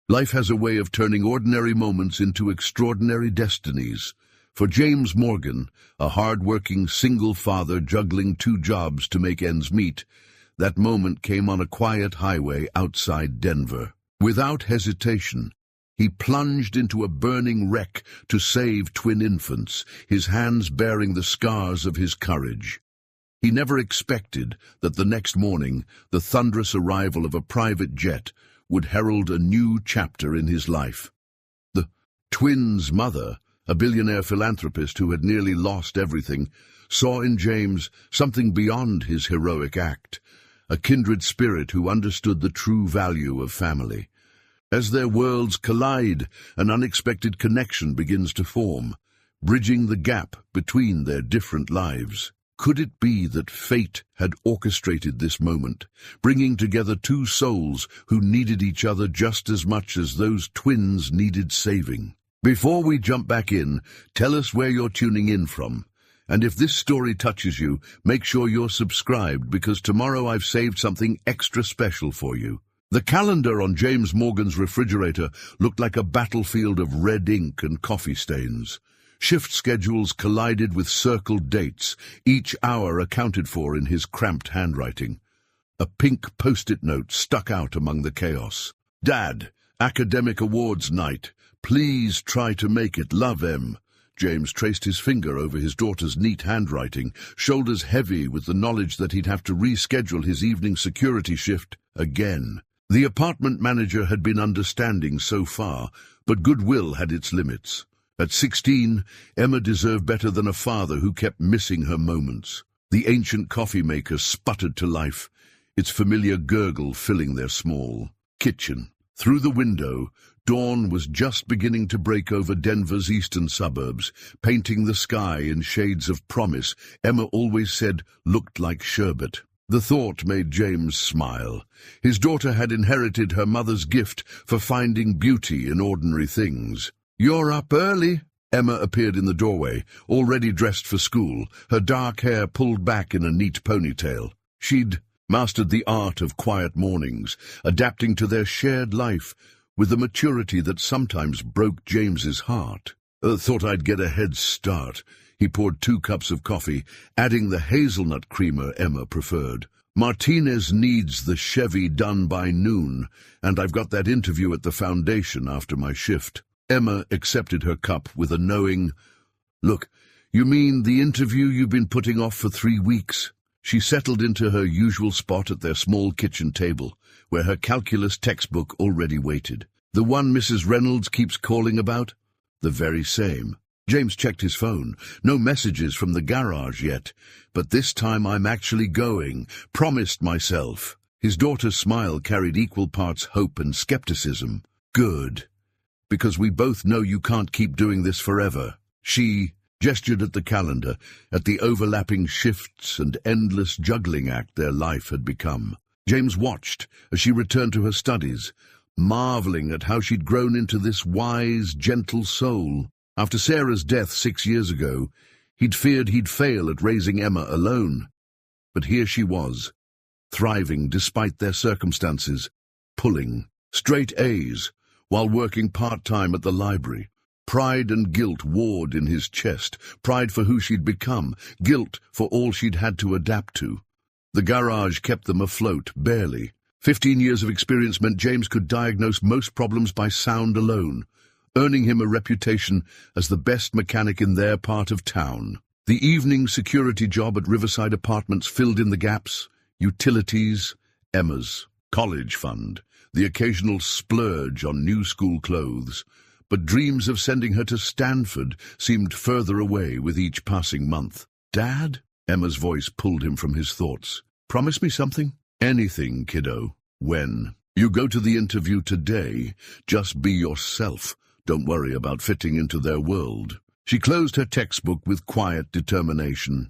Life has a way of turning ordinary moments into extraordinary destinies. For James Morgan, a hard-working single father juggling 2 jobs to make ends meet, that moment came on a quiet highway outside Denver. Without hesitation, he plunged into a burning wreck to save twin infants, his hands bearing the scars of his courage. He never expected that the next morning the thunderous arrival of a private jet would herald a new chapter in his life. The twins' mother, a billionaire philanthropist who had nearly lost everything, saw in James something beyond his heroic act, a kindred spirit who understood the true value of family. As their worlds collide, an unexpected connection begins to form, bridging the gap between their different lives. Could it be that fate had orchestrated this moment, bringing together 2 souls who needed each other just as much as those twins needed saving? Before we jump back in, tell us where you're tuning in from. And if this story touches you, make sure you're subscribed, because tomorrow I've saved something extra special for you. The calendar on James Morgan's refrigerator looked like a battlefield of red ink and coffee stains. Shift schedules collided with circled dates, each hour accounted for in his cramped handwriting. A pink post-it note stuck out among the chaos. "Dad, academic awards night. Please try to make it. Love, Em." James traced his finger over his daughter's neat handwriting, shoulders heavy with the knowledge that he'd have to reschedule his evening security shift again. The apartment manager had been understanding so far, but goodwill had its limits. At 16, Emma deserved better than a father who kept missing her moments. The ancient coffee maker sputtered to life, its familiar gurgle filling their small kitchen. Through the window, dawn was just beginning to break over Denver's eastern suburbs, painting the sky in shades of promise Emma always said looked like sherbet. The thought made James smile. His daughter had inherited her mother's gift for finding beauty in ordinary things. "You're up early." Emma appeared in the doorway, already dressed for school, her dark hair pulled back in a neat ponytail. She'd mastered the art of quiet mornings, adapting to their shared life with a maturity that sometimes broke James's heart. "Thought I'd get a head start." He poured 2 cups of coffee, adding the hazelnut creamer Emma preferred. "Martinez needs the Chevy done by noon, and I've got that interview at the foundation after my shift." Emma accepted her cup with a knowing, "Look, you mean the interview you've been putting off for 3 weeks?" She settled into her usual spot at their small kitchen table, where her calculus textbook already waited. "The one Mrs. Reynolds keeps calling about?" "The very same." James checked his phone. No messages from the garage yet. "But this time I'm actually going. Promised myself." His daughter's smile carried equal parts hope and skepticism. "Good. Because we both know you can't keep doing this forever." She gestured at the calendar, at the overlapping shifts and endless juggling act their life had become. James watched as she returned to her studies, marveling at how she'd grown into this wise, gentle soul. After Sarah's death 6 years ago, he'd feared he'd fail at raising Emma alone. But here she was, thriving despite their circumstances, pulling straight A's, while working part-time at the library. Pride and guilt warred in his chest, pride for who she'd become, guilt for all she'd had to adapt to. The garage kept them afloat, barely. 15 years of experience meant James could diagnose most problems by sound alone, earning him a reputation as the best mechanic in their part of town. The evening security job at Riverside Apartments filled in the gaps: utilities, Emma's college fund, the occasional splurge on new school clothes. But dreams of sending her to Stanford seemed further away with each passing month. "Dad?" Emma's voice pulled him from his thoughts. "Promise me something?" "Anything, kiddo." "When?" "You go to the interview today. Just be yourself. Don't worry about fitting into their world." She closed her textbook with quiet determination.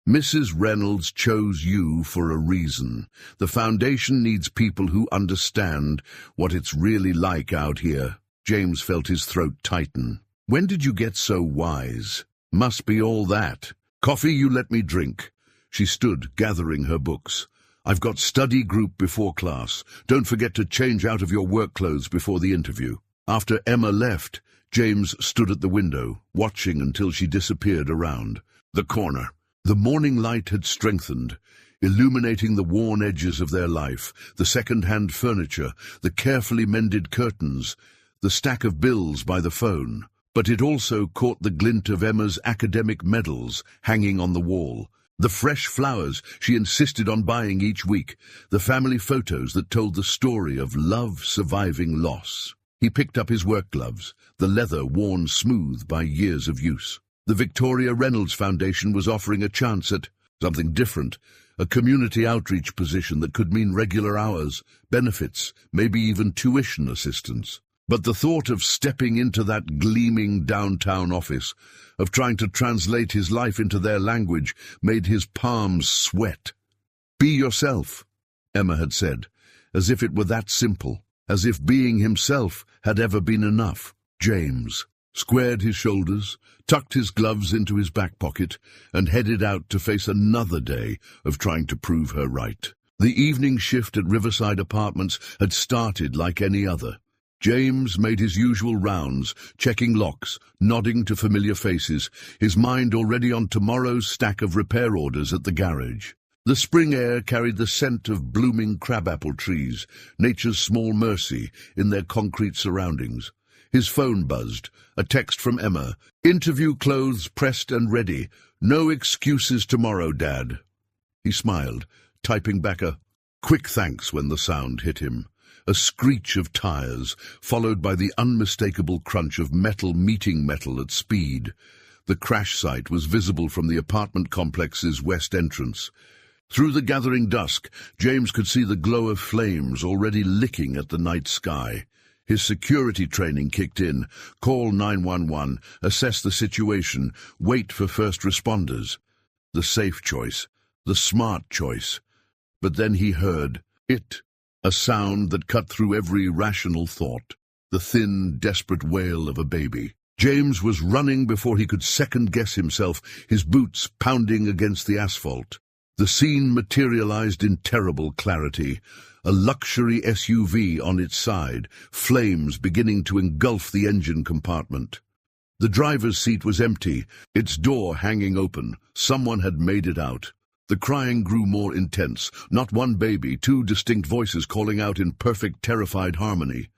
"Mrs. Reynolds chose you for a reason. The foundation needs people who understand what it's really like out here." James felt his throat tighten. "When did you get so wise?" "Must be all that. Coffee you let me drink." She stood, gathering her books. "I've got study group before class. Don't forget to change out of your work clothes before the interview." After Emma left, James stood at the window, watching until she disappeared around the corner. The morning light had strengthened, illuminating the worn edges of their life, the second-hand furniture, the carefully mended curtains, the stack of bills by the phone. But it also caught the glint of Emma's academic medals hanging on the wall, the fresh flowers she insisted on buying each week, the family photos that told the story of love surviving loss. He picked up his work gloves, the leather worn smooth by years of use. The Victoria Reynolds Foundation was offering a chance at something different, a community outreach position that could mean regular hours, benefits, maybe even tuition assistance. But the thought of stepping into that gleaming downtown office, of trying to translate his life into their language, made his palms sweat. "Be yourself," Emma had said, as if it were that simple, as if being himself had ever been enough. James squared his shoulders, tucked his gloves into his back pocket, and headed out to face another day of trying to prove her right. The evening shift at Riverside Apartments had started like any other. James made his usual rounds, checking locks, nodding to familiar faces, his mind already on tomorrow's stack of repair orders at the garage. The spring air carried the scent of blooming crabapple trees, nature's small mercy in their concrete surroundings. His phone buzzed, a text from Emma. "Interview clothes pressed and ready. No excuses tomorrow, Dad." He smiled, typing back a quick thanks when the sound hit him. A screech of tires, followed by the unmistakable crunch of metal meeting metal at speed. The crash site was visible from the apartment complex's west entrance. Through the gathering dusk, James could see the glow of flames already licking at the night sky. His security training kicked in. Call 911, assess the situation, wait for first responders. The safe choice, the smart choice. But then he heard it, a sound that cut through every rational thought, the thin, desperate wail of a baby. James was running before he could second-guess himself, his boots pounding against the asphalt. The scene materialized in terrible clarity. A luxury SUV on its side, flames beginning to engulf the engine compartment. The driver's seat was empty, its door hanging open. Someone had made it out. The crying grew more intense. Not one baby, two distinct voices calling out in perfect, terrified harmony.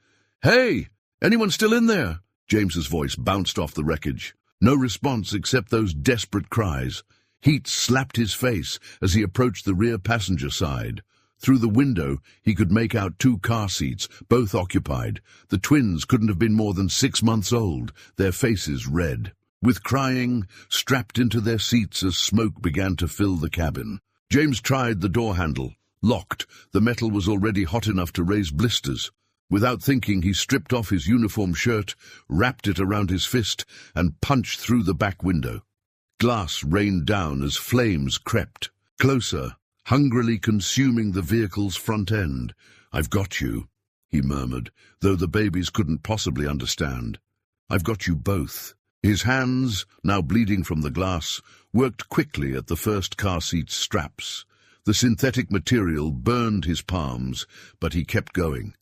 "Hey! Anyone still in there?" James's voice bounced off the wreckage. No response except those desperate cries. Heat slapped his face as he approached the rear passenger side. Through the window, he could make out two car seats, both occupied. The twins couldn't have been more than 6 months old, their faces red. With crying, strapped into their seats as smoke began to fill the cabin. James tried the door handle. Locked, the metal was already hot enough to raise blisters. Without thinking, he stripped off his uniform shirt, wrapped it around his fist, and punched through the back window. Glass rained down as flames crept. Closer, hungrily consuming the vehicle's front end. "I've got you," he murmured, though the babies couldn't possibly understand. "I've got you both." His hands, now bleeding from the glass, worked quickly at the first car seat's straps. The synthetic material burned his palms, but he kept going.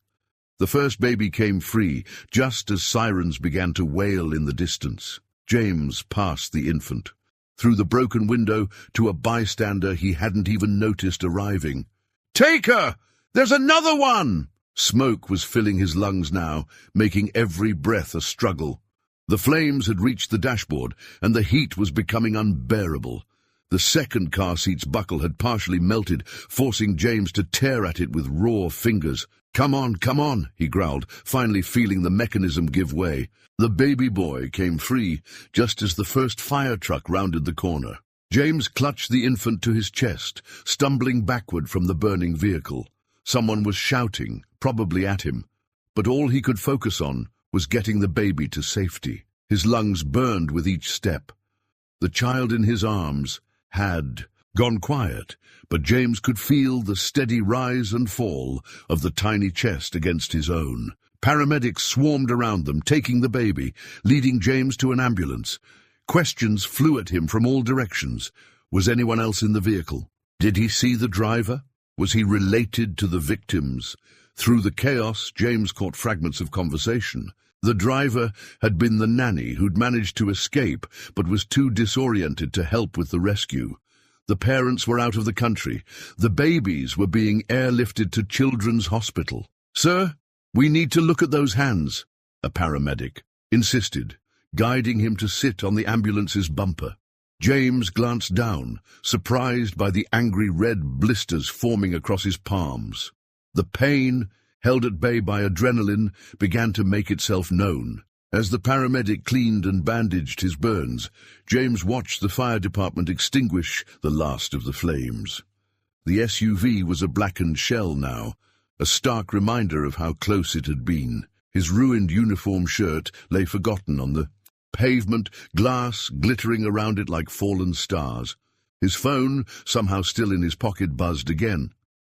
The first baby came free, just as sirens began to wail in the distance. James passed the infant. Through the broken window to a bystander he hadn't even noticed arriving. "Take her! There's another one!" Smoke was filling his lungs now, making every breath a struggle. The flames had reached the dashboard, and the heat was becoming unbearable. The second car seat's buckle had partially melted, forcing James to tear at it with raw fingers. Come on, he growled, finally feeling the mechanism give way. The baby boy came free, just as the first fire truck rounded the corner. James clutched the infant to his chest, stumbling backward from the burning vehicle. Someone was shouting, probably at him, but all he could focus on was getting the baby to safety. His lungs burned with each step. The child in his arms had gone quiet, but James could feel the steady rise and fall of the tiny chest against his own. Paramedics swarmed around them, taking the baby, leading James to an ambulance. Questions flew at him from all directions. Was anyone else in the vehicle? Did he see the driver? Was he related to the victims? Through the chaos, James caught fragments of conversation. The driver had been the nanny who'd managed to escape, but was too disoriented to help with the rescue. The parents were out of the country. The babies were being airlifted to Children's Hospital. "Sir, we need to look at those hands," a paramedic insisted, guiding him to sit on the ambulance's bumper. James glanced down, surprised by the angry red blisters forming across his palms. The pain, held at bay by adrenaline, began to make itself known. As the paramedic cleaned and bandaged his burns, James watched the fire department extinguish the last of the flames. The SUV was a blackened shell now, a stark reminder of how close it had been. His ruined uniform shirt lay forgotten on the pavement, glass glittering around it like fallen stars. His phone, somehow still in his pocket, buzzed again.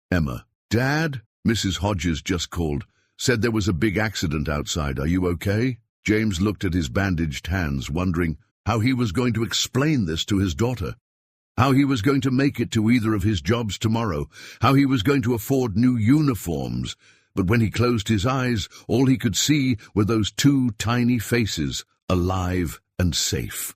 Emma. "Dad? Mrs. Hodges just called. Said there was a big accident outside. Are you okay?" James looked at his bandaged hands, wondering how he was going to explain this to his daughter, how he was going to make it to either of his jobs tomorrow, how he was going to afford new uniforms. But when he closed his eyes, all he could see were those two tiny faces, alive and safe.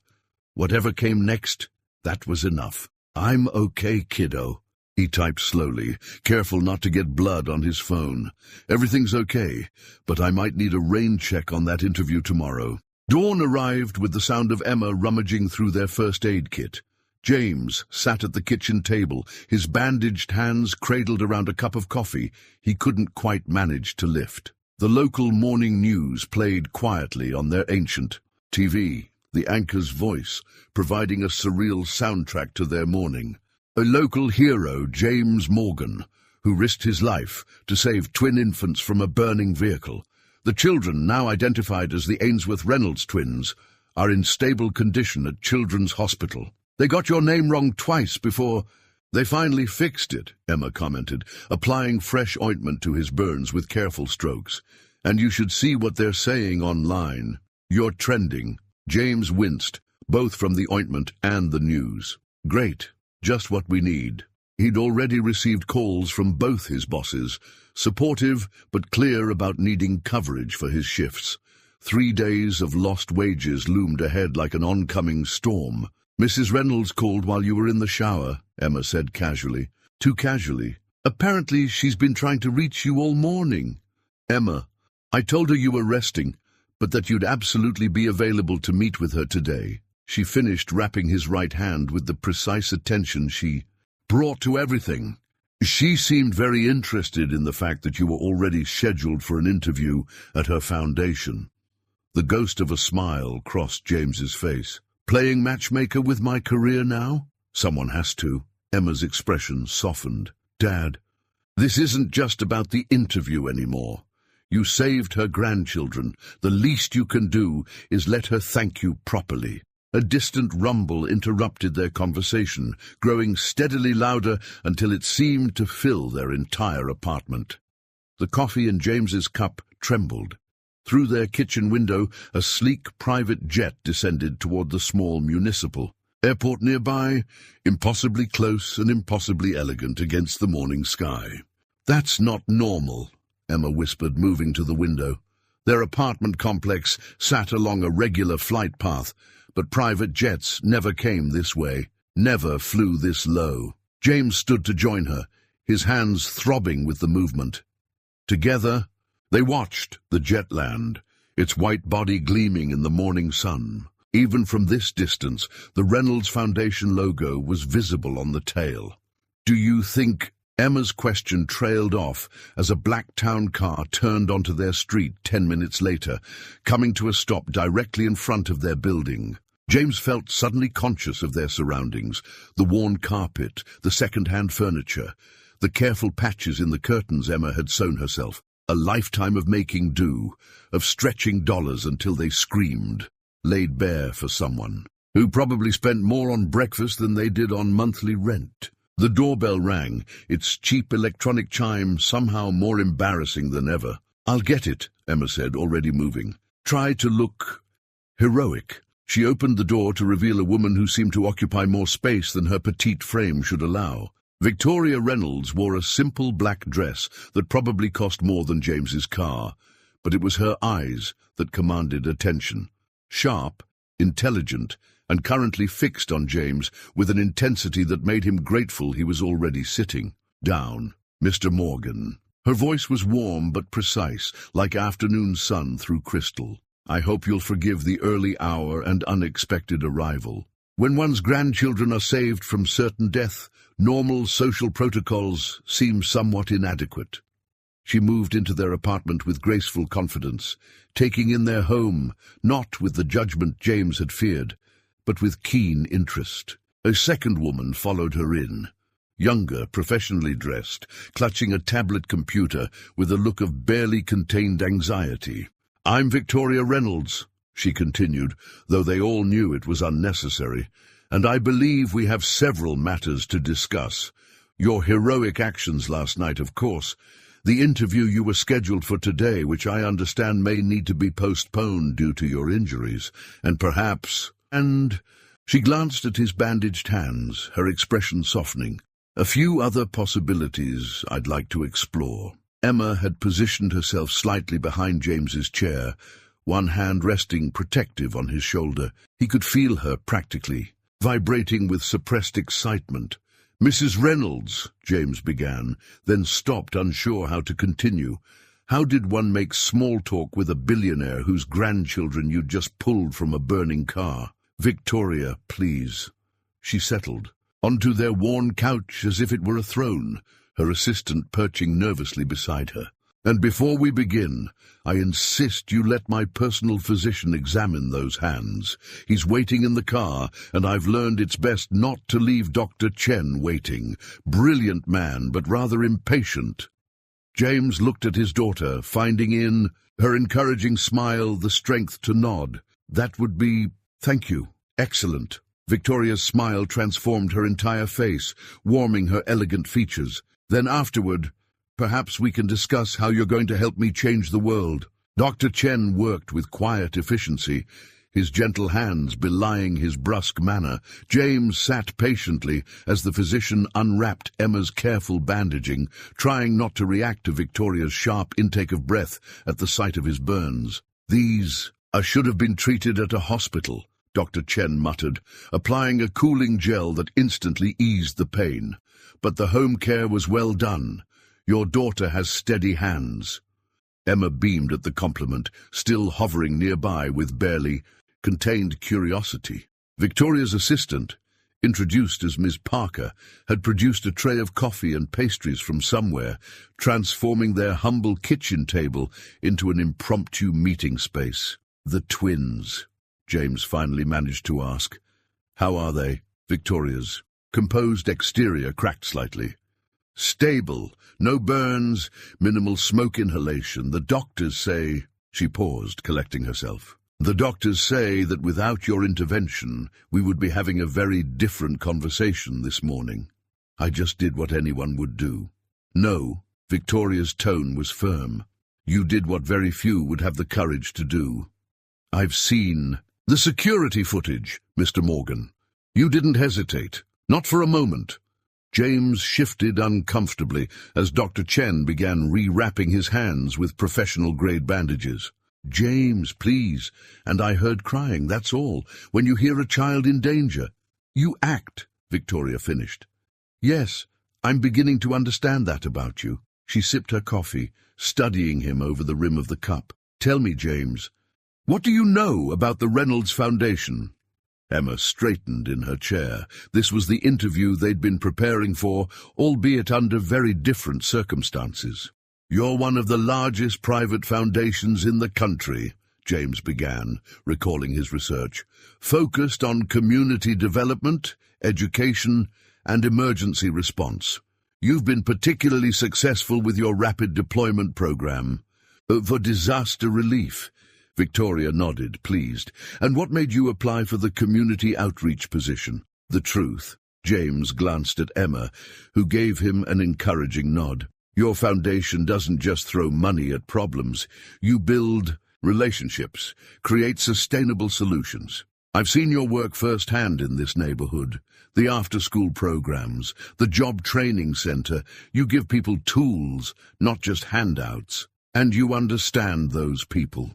Whatever came next, that was enough. "I'm okay, kiddo," he typed slowly, careful not to get blood on his phone. "Everything's okay, but I might need a rain check on that interview tomorrow." Dawn arrived with the sound of Emma rummaging through their first aid kit. James sat at the kitchen table, his bandaged hands cradled around a cup of coffee he couldn't quite manage to lift. The local morning news played quietly on their ancient TV, the anchor's voice providing a surreal soundtrack to their morning. A local hero, James Morgan, who risked his life to save twin infants from a burning vehicle. The children, now identified as the Ainsworth Reynolds twins, are in stable condition at Children's Hospital. "They got your name wrong twice before they finally fixed it," Emma commented, applying fresh ointment to his burns with careful strokes. "And you should see what they're saying online. You're trending." James winced, both from the ointment and the news. Great, just what we need. He'd already received calls from both his bosses, supportive but clear about needing coverage for his shifts. 3 days of lost wages loomed ahead like an oncoming storm. "Mrs. Reynolds called while you were in the shower," Emma said casually. Too casually. "Apparently she's been trying to reach you all morning." "Emma, I told her you were resting, but that you'd absolutely be available to meet with her today." She finished wrapping his right hand with the precise attention she brought to everything. She seemed very interested in the fact that you were already scheduled for an interview at her foundation. The ghost of a smile crossed James's face. "Playing matchmaker with my career now? Someone has to." Emma's expression softened. "Dad, this isn't just about the interview anymore. You saved her grandchildren. The least you can do is let her thank you properly." A distant rumble interrupted their conversation, growing steadily louder until it seemed to fill their entire apartment. The coffee in James's cup trembled. Through their kitchen window, a sleek private jet descended toward the small municipal. Airport nearby, impossibly close and impossibly elegant against the morning sky. "That's not normal," Emma whispered, moving to the window. Their apartment complex sat along a regular flight path, but private jets never came this way, never flew this low. James stood to join her, his hands throbbing with the movement. Together, they watched the jet land, its white body gleaming in the morning sun. Even from this distance, the Reynolds Foundation logo was visible on the tail. "Do you think—" Emma's question trailed off as a black town car turned onto their street 10 minutes later, coming to a stop directly in front of their building. James felt suddenly conscious of their surroundings, the worn carpet, the second-hand furniture, the careful patches in the curtains Emma had sewn herself. A lifetime of making do, of stretching dollars until they screamed, laid bare for someone, who probably spent more on breakfast than they did on monthly rent. The doorbell rang, its cheap electronic chime somehow more embarrassing than ever. "I'll get it," Emma said, already moving. "Try to look heroic." She opened the door to reveal a woman who seemed to occupy more space than her petite frame should allow. Victoria Reynolds wore a simple black dress that probably cost more than James's car, but it was her eyes that commanded attention. Sharp, intelligent, and currently fixed on James with an intensity that made him grateful he was already sitting down. "Mr. Morgan." Her voice was warm but precise, like afternoon sun through crystal. "I hope you'll forgive the early hour and unexpected arrival. When one's grandchildren are saved from certain death, normal social protocols seem somewhat inadequate." She moved into their apartment with graceful confidence, taking in their home, not with the judgment James had feared, but with keen interest. A second woman followed her in, younger, professionally dressed, clutching a tablet computer with a look of barely contained anxiety. "I'm Victoria Reynolds," she continued, though they all knew it was unnecessary, "and I believe we have several matters to discuss. Your heroic actions last night, of course. The interview you were scheduled for today, which I understand may need to be postponed due to your injuries, and perhaps—" And she glanced at his bandaged hands, her expression softening. "A few other possibilities I'd like to explore." Emma had positioned herself slightly behind James's chair, one hand resting protective on his shoulder. He could feel her practically, vibrating with suppressed excitement. "Mrs. Reynolds," James began, then stopped, unsure how to continue. How did one make small talk with a billionaire whose grandchildren you'd just pulled from a burning car? "Victoria, please." She settled onto their worn couch as if it were a throne, her assistant perching nervously beside her. "And before we begin, I insist you let my personal physician examine those hands. He's waiting in the car, and I've learned it's best not to leave Dr. Chen waiting. Brilliant man, but rather impatient." James looked at his daughter, finding in her encouraging smile the strength to nod. "That would be— Thank you. Excellent." Victoria's smile transformed her entire face, warming her elegant features. "Then afterward, perhaps we can discuss how you're going to help me change the world." Dr. Chen worked with quiet efficiency, his gentle hands belying his brusque manner. James sat patiently as the physician unwrapped Emma's careful bandaging, trying not to react to Victoria's sharp intake of breath at the sight of his burns. "These should have been treated at a hospital," Dr. Chen muttered, applying a cooling gel that instantly eased the pain. "But the home care was well done. Your daughter has steady hands." Emma beamed at the compliment, still hovering nearby with barely contained curiosity. Victoria's assistant, introduced as Miss Parker, had produced a tray of coffee and pastries from somewhere, transforming their humble kitchen table into an impromptu meeting space. "The twins," James finally managed to ask. "How are they?" Victoria's composed exterior cracked slightly. "Stable, no burns, minimal smoke inhalation. The doctors say—" She paused, collecting herself. "The doctors say that without your intervention, we would be having a very different conversation this morning." "I just did what anyone would do." "No," Victoria's tone was firm. "You did what very few would have the courage to do. I've seen the security footage, Mr. Morgan. You didn't hesitate, not for a moment." James shifted uncomfortably as Dr. Chen began rewrapping his hands with professional-grade bandages. "James, please. And I heard crying, that's all. When you hear a child in danger, you act," Victoria finished. "Yes, I'm beginning to understand that about you." She sipped her coffee, studying him over the rim of the cup. "Tell me, James, what do you know about the Reynolds Foundation?" Emma straightened in her chair. This was the interview they'd been preparing for, albeit under very different circumstances. "You're one of the largest private foundations in the country," James began, recalling his research, "focused on community development, education, and emergency response. You've been particularly successful with your rapid deployment program for disaster relief." Victoria nodded, pleased. "And what made you apply for the community outreach position?" "The truth." James glanced at Emma, who gave him an encouraging nod. "Your foundation doesn't just throw money at problems. You build relationships, create sustainable solutions. I've seen your work firsthand in this neighborhood. The after-school programs, the job training center. You give people tools, not just handouts. And you understand those people,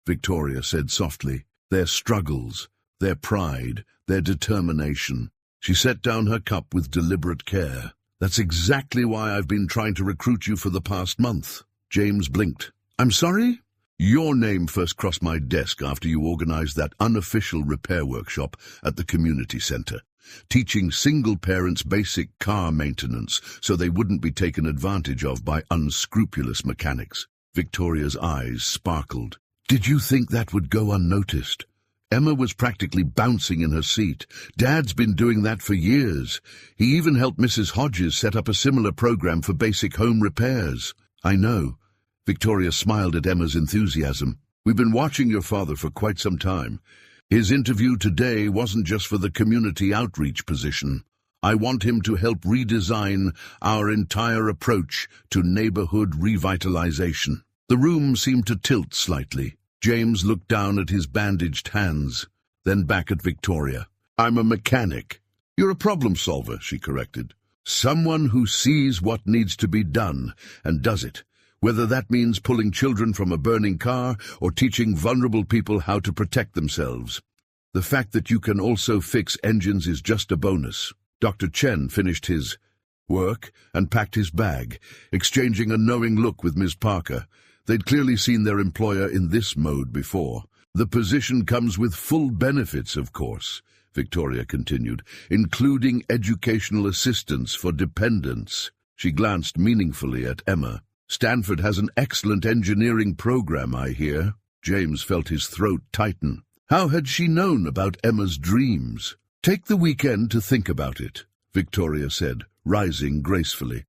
Victoria said softly. Their struggles, their pride, their determination. She set down her cup with deliberate care. That's exactly why I've been trying to recruit you for the past month. James blinked. I'm sorry? Your name first crossed my desk after you organized that unofficial repair workshop at the community center, teaching single parents basic car maintenance so they wouldn't be taken advantage of by unscrupulous mechanics. Victoria's eyes sparkled. Did you think that would go unnoticed? Emma was practically bouncing in her seat. Dad's been doing that for years. He even helped Mrs. Hodges set up a similar program for basic home repairs. I know. Victoria smiled at Emma's enthusiasm. We've been watching your father for quite some time. His interview today wasn't just for the community outreach position. I want him to help redesign our entire approach to neighborhood revitalization. The room seemed to tilt slightly. James looked down at his bandaged hands, then back at Victoria. I'm a mechanic. You're a problem solver, she corrected. Someone who sees what needs to be done and does it, whether that means pulling children from a burning car or teaching vulnerable people how to protect themselves. The fact that you can also fix engines is just a bonus. Dr. Chen finished his work and packed his bag, exchanging a knowing look with Ms. Parker. They'd clearly seen their employer in this mode before. The position comes with full benefits, of course, Victoria continued, including educational assistance for dependents. She glanced meaningfully at Emma. Stanford has an excellent engineering program, I hear. James felt his throat tighten. How had she known about Emma's dreams? Take the weekend to think about it, Victoria said, rising gracefully.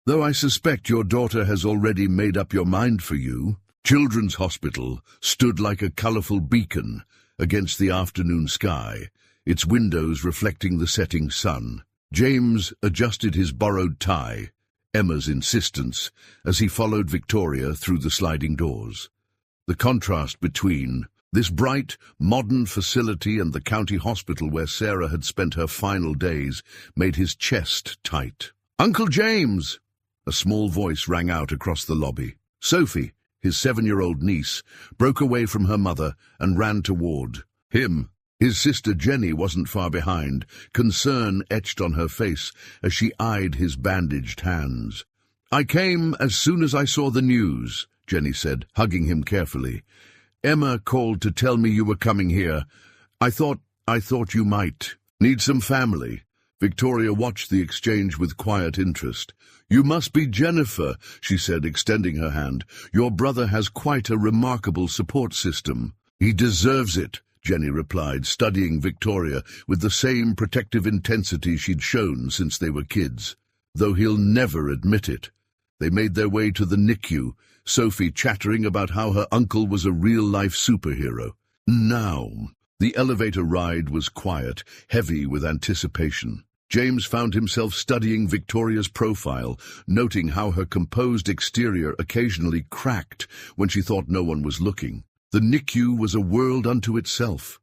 Though I suspect your daughter has already made up your mind for you. Children's Hospital stood like a colorful beacon against the afternoon sky, its windows reflecting the setting sun. James adjusted his borrowed tie, Emma's insistence, as he followed Victoria through the sliding doors. The contrast between this bright, modern facility and the county hospital where Sarah had spent her final days made his chest tight. Uncle James! A small voice rang out across the lobby. Sophie, his 7-year-old niece, broke away from her mother and ran toward him. His sister Jenny wasn't far behind, concern etched on her face as she eyed his bandaged hands. I came as soon as I saw the news, Jenny said, hugging him carefully. Emma called to tell me you were coming here. I thought you might need some family. Victoria watched the exchange with quiet interest. You must be Jennifer, she said, extending her hand. Your brother has quite a remarkable support system. He deserves it, Jenny replied, studying Victoria with the same protective intensity she'd shown since they were kids. Though he'll never admit it. They made their way to the NICU, Sophie chattering about how her uncle was a real-life superhero. Now, the elevator ride was quiet, heavy with anticipation. James found himself studying Victoria's profile, noting how her composed exterior occasionally cracked when she thought no one was looking. The NICU was a world unto itself.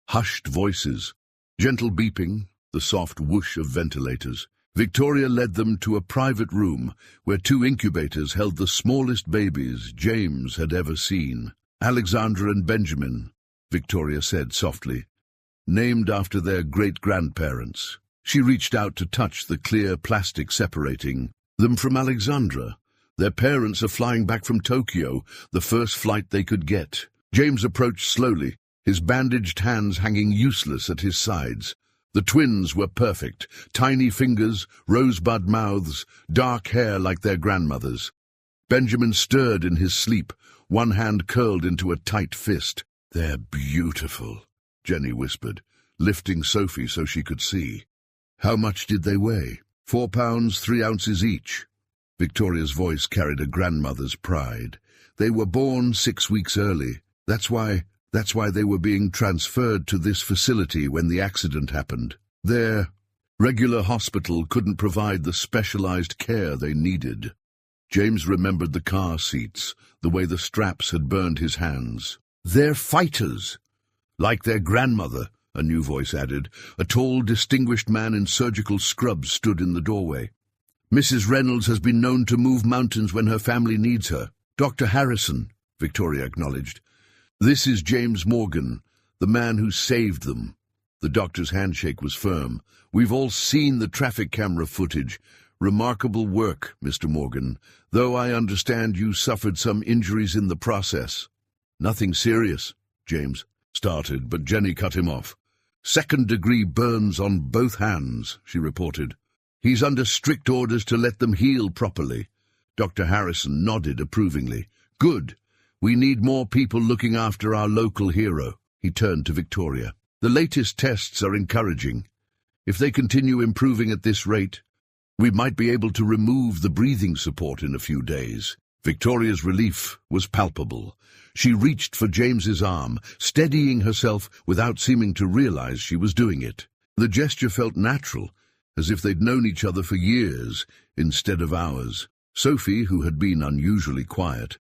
Hushed voices, gentle beeping, the soft whoosh of ventilators. Victoria led them to a private room where 2 incubators held the smallest babies James had ever seen. Alexandra and Benjamin, Victoria said softly, named after their great-grandparents. She reached out to touch the clear plastic separating them from Alexandra. Their parents are flying back from Tokyo, the first flight they could get. James approached slowly, his bandaged hands hanging useless at his sides. The twins were perfect, tiny fingers, rosebud mouths, dark hair like their grandmother's. Benjamin stirred in his sleep, one hand curled into a tight fist. They're beautiful, Jenny whispered, lifting Sophie so she could see. How much did they weigh? 4 pounds, 3 ounces each. Victoria's voice carried a grandmother's pride. They were born 6 weeks early. That's why they were being transferred to this facility when the accident happened. Their regular hospital couldn't provide the specialized care they needed. James remembered the car seats, the way the straps had burned his hands. They're fighters, like their grandmother, a new voice added. A tall, distinguished man in surgical scrubs stood in the doorway. "Mrs. Reynolds has been known to move mountains when her family needs her." "Dr. Harrison," Victoria acknowledged. "This is James Morgan, the man who saved them." The doctor's handshake was firm. "We've all seen the traffic camera footage. Remarkable work, Mr. Morgan, though I understand you suffered some injuries in the process." "Nothing serious," James started, but Jenny cut him off. "Second-degree burns on both hands," she reported. "He's under strict orders to let them heal properly." Dr. Harrison nodded approvingly. "Good. We need more people looking after our local hero." He turned to Victoria. "The latest tests are encouraging. If they continue improving at this rate, we might be able to remove the breathing support in a few days." Victoria's relief was palpable. She reached for James's arm, steadying herself without seeming to realize she was doing it. The gesture felt natural, as if they'd known each other for years instead of hours. Sophie, who had been unusually quiet,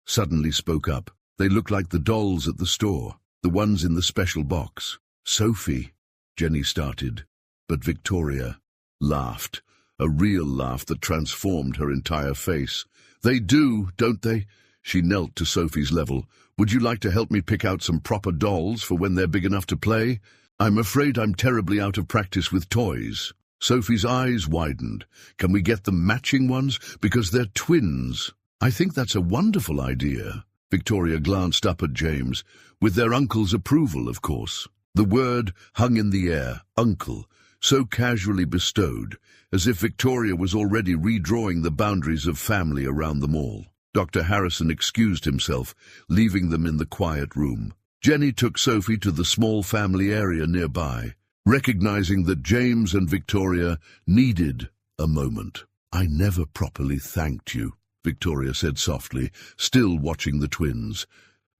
suddenly spoke up. "They look like the dolls at the store, the ones in the special box." "Sophie," Jenny started, but Victoria laughed, a real laugh that transformed her entire face. "They do, don't they?" She knelt to Sophie's level. "Would you like to help me pick out some proper dolls for when they're big enough to play? I'm afraid I'm terribly out of practice with toys." Sophie's eyes widened. "Can we get them matching ones? Because they're twins." "I think that's a wonderful idea." Victoria glanced up at James, with their uncle's approval, of course. The word hung in the air, uncle, so casually bestowed, as if Victoria was already redrawing the boundaries of family around them all. Dr. Harrison excused himself, leaving them in the quiet room. Jenny took Sophie to the small family area nearby, recognizing that James and Victoria needed a moment. "I never properly thanked you," Victoria said softly, still watching the twins.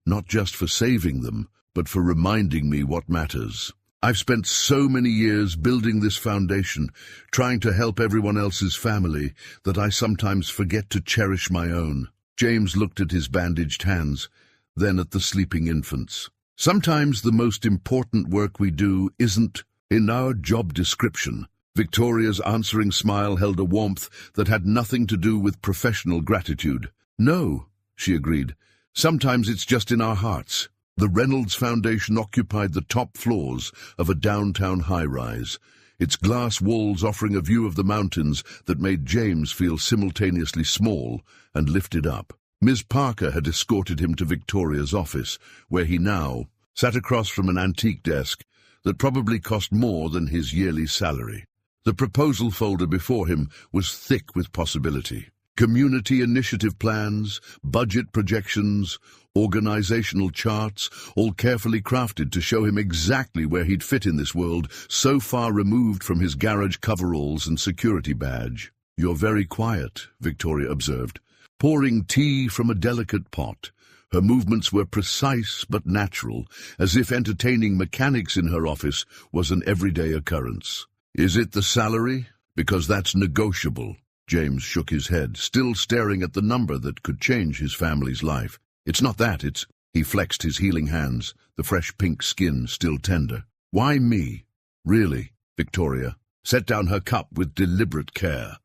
"Not just for saving them, but for reminding me what matters. I've spent so many years building this foundation, trying to help everyone else's family, that I sometimes forget to cherish my own." James looked at his bandaged hands, then at the sleeping infants. "Sometimes the most important work we do isn't in our job description." Victoria's answering smile held a warmth that had nothing to do with professional gratitude. "No," she agreed. "Sometimes it's just in our hearts." The Reynolds Foundation occupied the top floors of a downtown high-rise, its glass walls offering a view of the mountains that made James feel simultaneously small and lifted up. Ms. Parker had escorted him to Victoria's office, where he now sat across from an antique desk that probably cost more than his yearly salary. The proposal folder before him was thick with possibility. Community initiative plans, budget projections, organizational charts, all carefully crafted to show him exactly where he'd fit in this world, so far removed from his garage coveralls and security badge. "You're very quiet," Victoria observed, pouring tea from a delicate pot. Her movements were precise but natural, as if entertaining mechanics in her office was an everyday occurrence. "Is it the salary? Because that's negotiable." James shook his head, still staring at the number that could change his family's life. "It's not that, it's—" He flexed his healing hands, the fresh pink skin still tender. "Why me?" "Really?" Victoria set down her cup with deliberate care.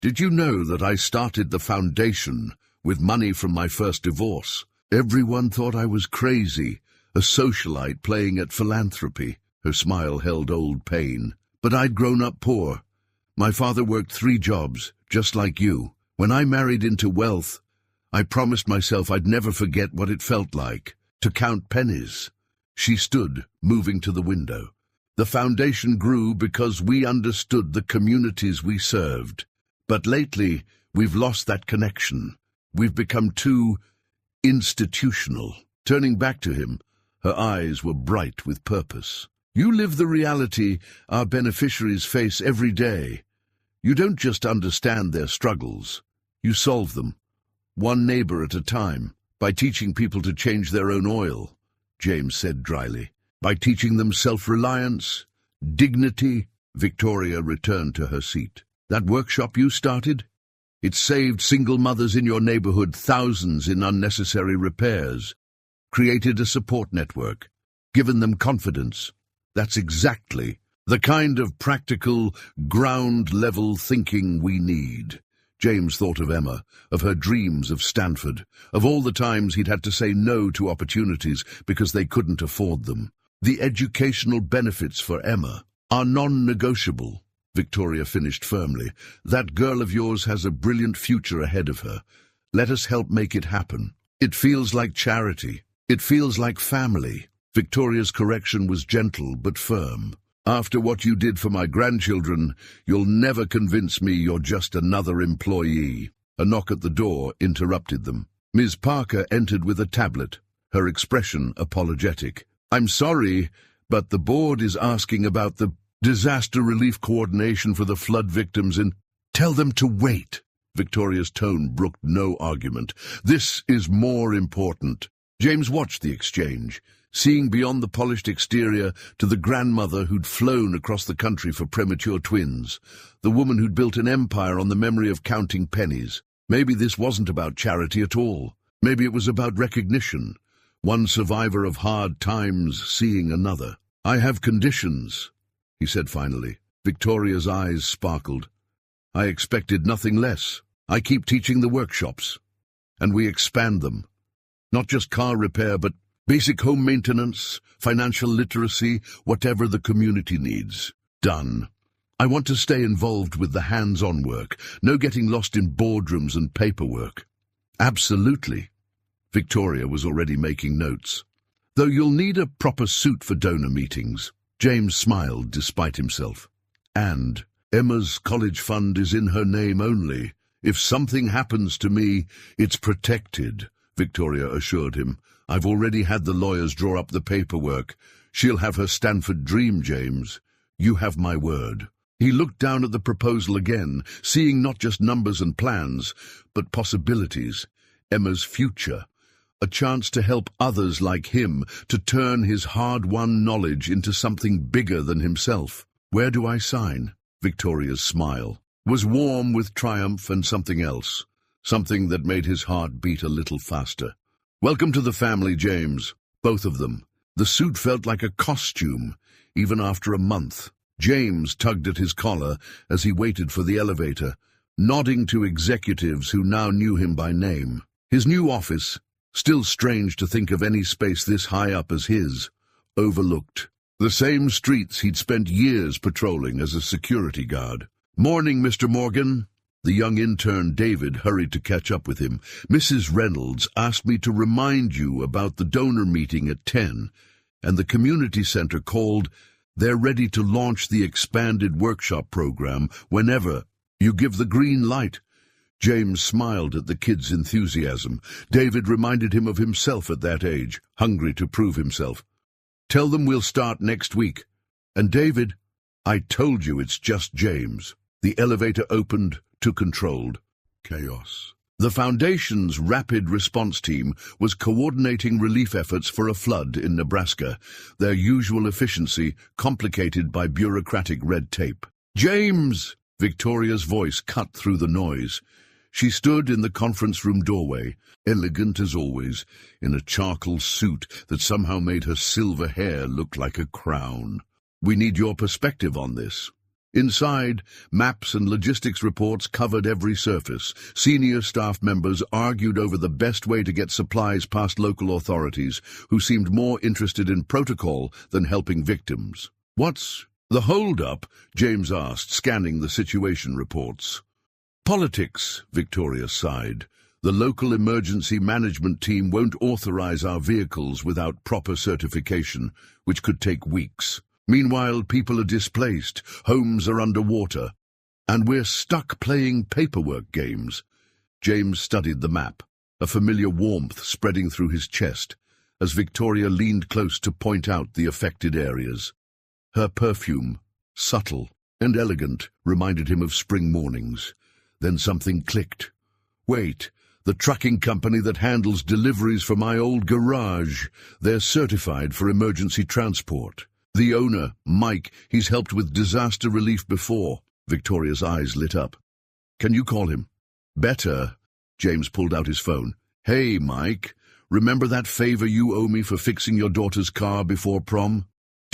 "Did you know that I started the foundation with money from my first divorce? Everyone thought I was crazy, a socialite playing at philanthropy." Her smile held old pain. "But I'd grown up poor. My father worked 3 jobs, just like you. When I married into wealth, I promised myself I'd never forget what it felt like to count pennies." She stood, moving to the window. "The foundation grew because we understood the communities we served. But lately, we've lost that connection. We've become too institutional." Turning back to him, her eyes were bright with purpose. "You live the reality our beneficiaries face every day. You don't just understand their struggles, you solve them, one neighbor at a time, by teaching people to change their own oil," James said dryly. "By teaching them self-reliance, dignity." Victoria returned to her seat. "That workshop you started? It saved single mothers in your neighborhood thousands in unnecessary repairs, created a support network, given them confidence. That's exactly the kind of practical, ground-level thinking we need. James thought of Emma, of her dreams of Stanford, of all the times he'd had to say no to opportunities because they couldn't afford them. The educational benefits for Emma are non-negotiable. Victoria finished firmly. That girl of yours has a brilliant future ahead of her. Let us help make it happen. It feels like charity. It feels like family. Victoria's correction was gentle but firm. After what you did for my grandchildren, you'll never convince me you're just another employee. A knock at the door interrupted them. Ms. Parker entered with a tablet, her expression apologetic. I'm sorry, but the board is asking about the disaster relief coordination for the flood victims and tell them to wait. Victoria's tone brooked no argument. This is more important. James watched the exchange, seeing beyond the polished exterior to the grandmother who'd flown across the country for premature twins, the woman who'd built an empire on the memory of counting pennies. Maybe this wasn't about charity at all. Maybe it was about recognition. One survivor of hard times seeing another. I have conditions, he said finally. Victoria's eyes sparkled. I expected nothing less. I keep teaching the workshops, and we expand them. Not just car repair, but basic home maintenance, financial literacy, whatever the community needs. Done. I want to stay involved with the hands-on work, no getting lost in boardrooms and paperwork. Absolutely. Victoria was already making notes. Though you'll need a proper suit for donor meetings. James smiled despite himself. And Emma's college fund is in her name only. If something happens to me, it's protected, Victoria assured him. I've already had the lawyers draw up the paperwork. She'll have her Stanford dream, James. You have my word. He looked down at the proposal again, seeing not just numbers and plans, but possibilities. Emma's future. A chance to help others like him, to turn his hard-won knowledge into something bigger than himself. Where do I sign? Victoria's smile was warm with triumph and something else, something that made his heart beat a little faster. Welcome to the family, James. Both of them. The suit felt like a costume, even after a month. James tugged at his collar as he waited for the elevator, nodding to executives who now knew him by name. His new office, still strange to think of any space this high up as his, overlooked the same streets he'd spent years patrolling as a security guard. Morning, Mr. Morgan. The young intern David hurried to catch up with him. Mrs. Reynolds asked me to remind you about the donor meeting at 10, and the community center called. They're ready to launch the expanded workshop program whenever you give the green light. James smiled at the kid's enthusiasm. David reminded him of himself at that age, hungry to prove himself. Tell them we'll start next week. And David, I told you it's just James. The elevator opened to controlled chaos. The Foundation's rapid response team was coordinating relief efforts for a flood in Nebraska, their usual efficiency complicated by bureaucratic red tape. James! Victoria's voice cut through the noise. She stood in the conference room doorway, elegant as always, in a charcoal suit that somehow made her silver hair look like a crown. We need your perspective on this. Inside, maps and logistics reports covered every surface. Senior staff members argued over the best way to get supplies past local authorities, who seemed more interested in protocol than helping victims. What's the hold-up? James asked, scanning the situation reports. Politics, Victoria sighed. The local emergency management team won't authorize our vehicles without proper certification, which could take weeks. Meanwhile, people are displaced, homes are underwater, and we're stuck playing paperwork games. James studied the map, a familiar warmth spreading through his chest, as Victoria leaned close to point out the affected areas. Her perfume, subtle and elegant, reminded him of spring mornings. Then something clicked. Wait, the trucking company that handles deliveries for my old garage. They're certified for emergency transport. The owner, Mike, he's helped with disaster relief before. Victoria's eyes lit up. Can you call him? Better. James pulled out his phone. Hey, Mike, remember that favor you owe me for fixing your daughter's car before prom?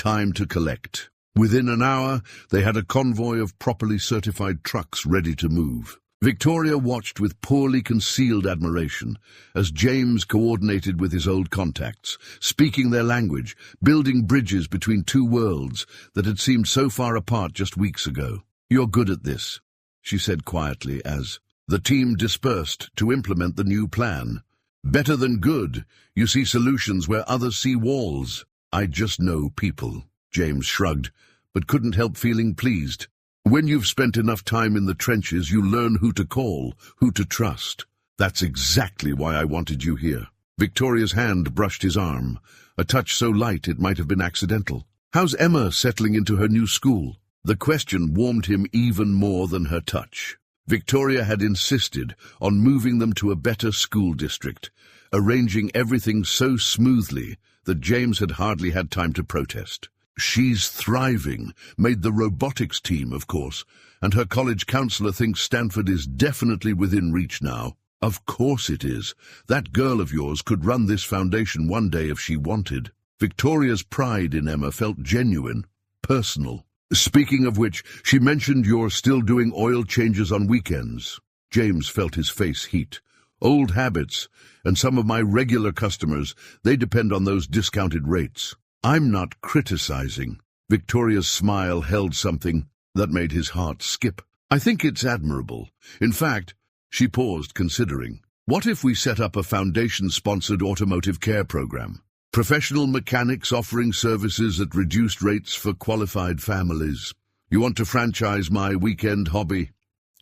time to collect. Within an hour, they had a convoy of properly certified trucks ready to move. Victoria watched with poorly concealed admiration as James coordinated with his old contacts, speaking their language, building bridges between two worlds that had seemed so far apart just weeks ago. "You're good at this," she said quietly as the team dispersed to implement the new plan. "Better than good. You see solutions where others see walls." "I just know people," James shrugged, but couldn't help feeling pleased. "When you've spent enough time in the trenches, you learn who to call, who to trust. That's exactly why I wanted you here." Victoria's hand brushed his arm, a touch so light it might have been accidental. "How's Emma settling into her new school?" The question warmed him even more than her touch. Victoria had insisted on moving them to a better school district, arranging everything so smoothly that James had hardly had time to protest. "She's thriving, made the robotics team, of course, and her college counselor thinks Stanford is definitely within reach now." "Of course it is. That girl of yours could run this foundation one day if she wanted." Victoria's pride in Emma felt genuine, personal. "Speaking of which, she mentioned you're still doing oil changes on weekends." James felt his face heat. "Old habits, and some of my regular customers, they depend on those discounted rates." "I'm not criticizing." Victoria's smile held something that made his heart skip. "I think it's admirable. In fact," she paused, considering, "what if we set up a foundation-sponsored automotive care program? Professional mechanics offering services at reduced rates for qualified families. You want to franchise my weekend hobby?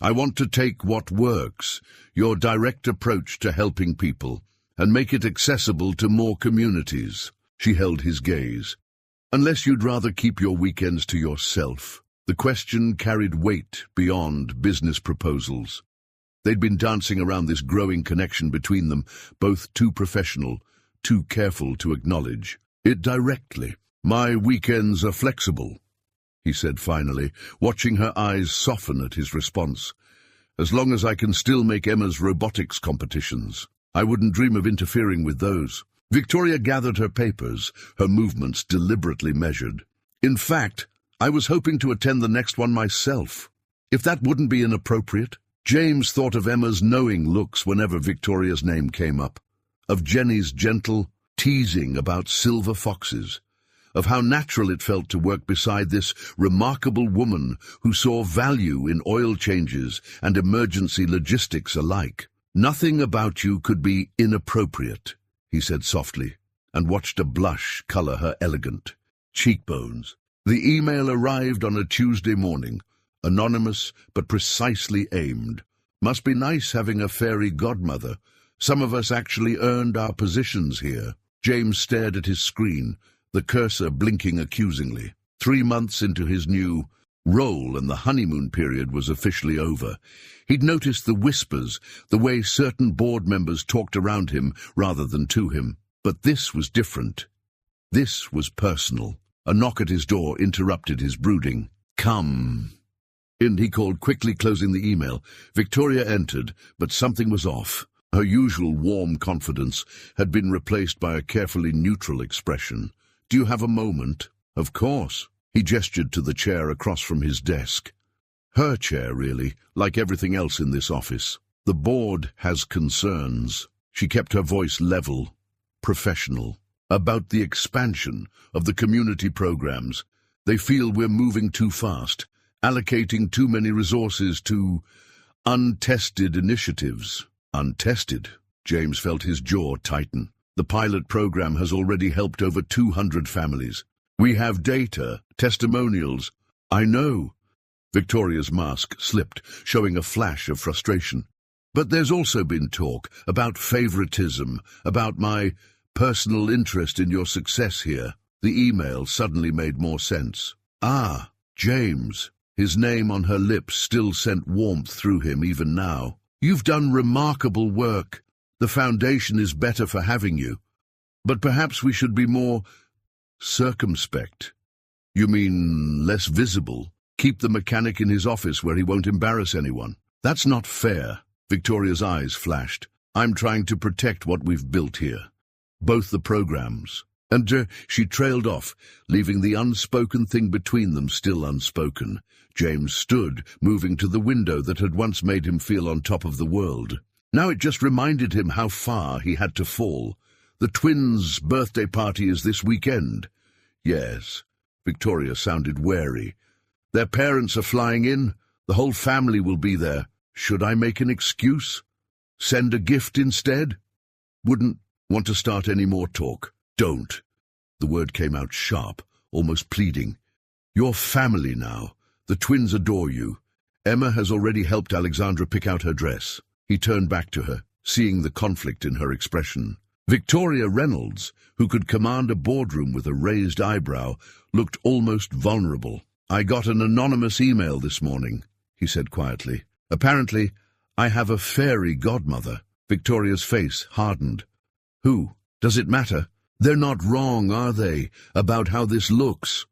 I want to take what works, your direct approach to helping people, and make it accessible to more communities." She held his gaze. "Unless you'd rather keep your weekends to yourself." The question carried weight beyond business proposals. They'd been dancing around this growing connection between them, both too professional, too careful to acknowledge it directly. "My weekends are flexible," he said finally, watching her eyes soften at his response. "As long as I can still make Emma's robotics competitions. I wouldn't dream of interfering with those." Victoria gathered her papers, her movements deliberately measured. "In fact, I was hoping to attend the next one myself, if that wouldn't be inappropriate." James thought of Emma's knowing looks whenever Victoria's name came up, of Jenny's gentle teasing about silver foxes, of how natural it felt to work beside this remarkable woman who saw value in oil changes and emergency logistics alike. "Nothing about you could be inappropriate," he said softly, and watched a blush color her elegant cheekbones. The email arrived on a Tuesday morning, anonymous but precisely aimed. "Must be nice having a fairy godmother. Some of us actually earned our positions here." James stared at his screen, the cursor blinking accusingly. 3 months into his new role, and the honeymoon period was officially over. He'd noticed the whispers, the way certain board members talked around him rather than to him. But this was different. This was personal. A knock at his door interrupted his brooding. "Come in," he called, quickly closing the email. Victoria entered, but something was off. Her usual warm confidence had been replaced by a carefully neutral expression. "Do you have a moment?" "Of course." He gestured to the chair across from his desk. Her chair, really, like everything else in this office. "The board has concerns." She kept her voice level, professional. "About the expansion of the community programs. They feel we're moving too fast, allocating too many resources to untested initiatives." "Untested?" James felt his jaw tighten. "The pilot program has already helped over 200 families. We have data, testimonials." "I know." Victoria's mask slipped, showing a flash of frustration. "But there's also been talk about favoritism, about my personal interest in your success here." The email suddenly made more sense. "Ah, James." His name on her lips still sent warmth through him even now. "You've done remarkable work. The foundation is better for having you. But perhaps we should be more circumspect." "You mean less visible? Keep the mechanic in his office where he won't embarrass anyone?" "That's not fair." Victoria's eyes flashed. "I'm trying to protect what we've built here. Both the programs, And she trailed off, leaving the unspoken thing between them still unspoken. James stood, moving to the window that had once made him feel on top of the world. Now it just reminded him how far he had to fall. The twins' birthday party is this weekend. Yes. Victoria sounded wary. Their parents are flying in. The whole family will be there. Should I make an excuse? Send a gift instead? Wouldn't want to start any more talk. Don't. The word came out sharp, almost pleading. You're family now. The twins adore you. Emma has already helped Alexandra pick out her dress. He turned back to her, seeing the conflict in her expression. Victoria Reynolds, who could command a boardroom with a raised eyebrow, looked almost vulnerable. I got an anonymous email this morning, he said quietly. Apparently, I have a fairy godmother. Victoria's face hardened. Who? Does it matter? They're not wrong, are they, about how this looks?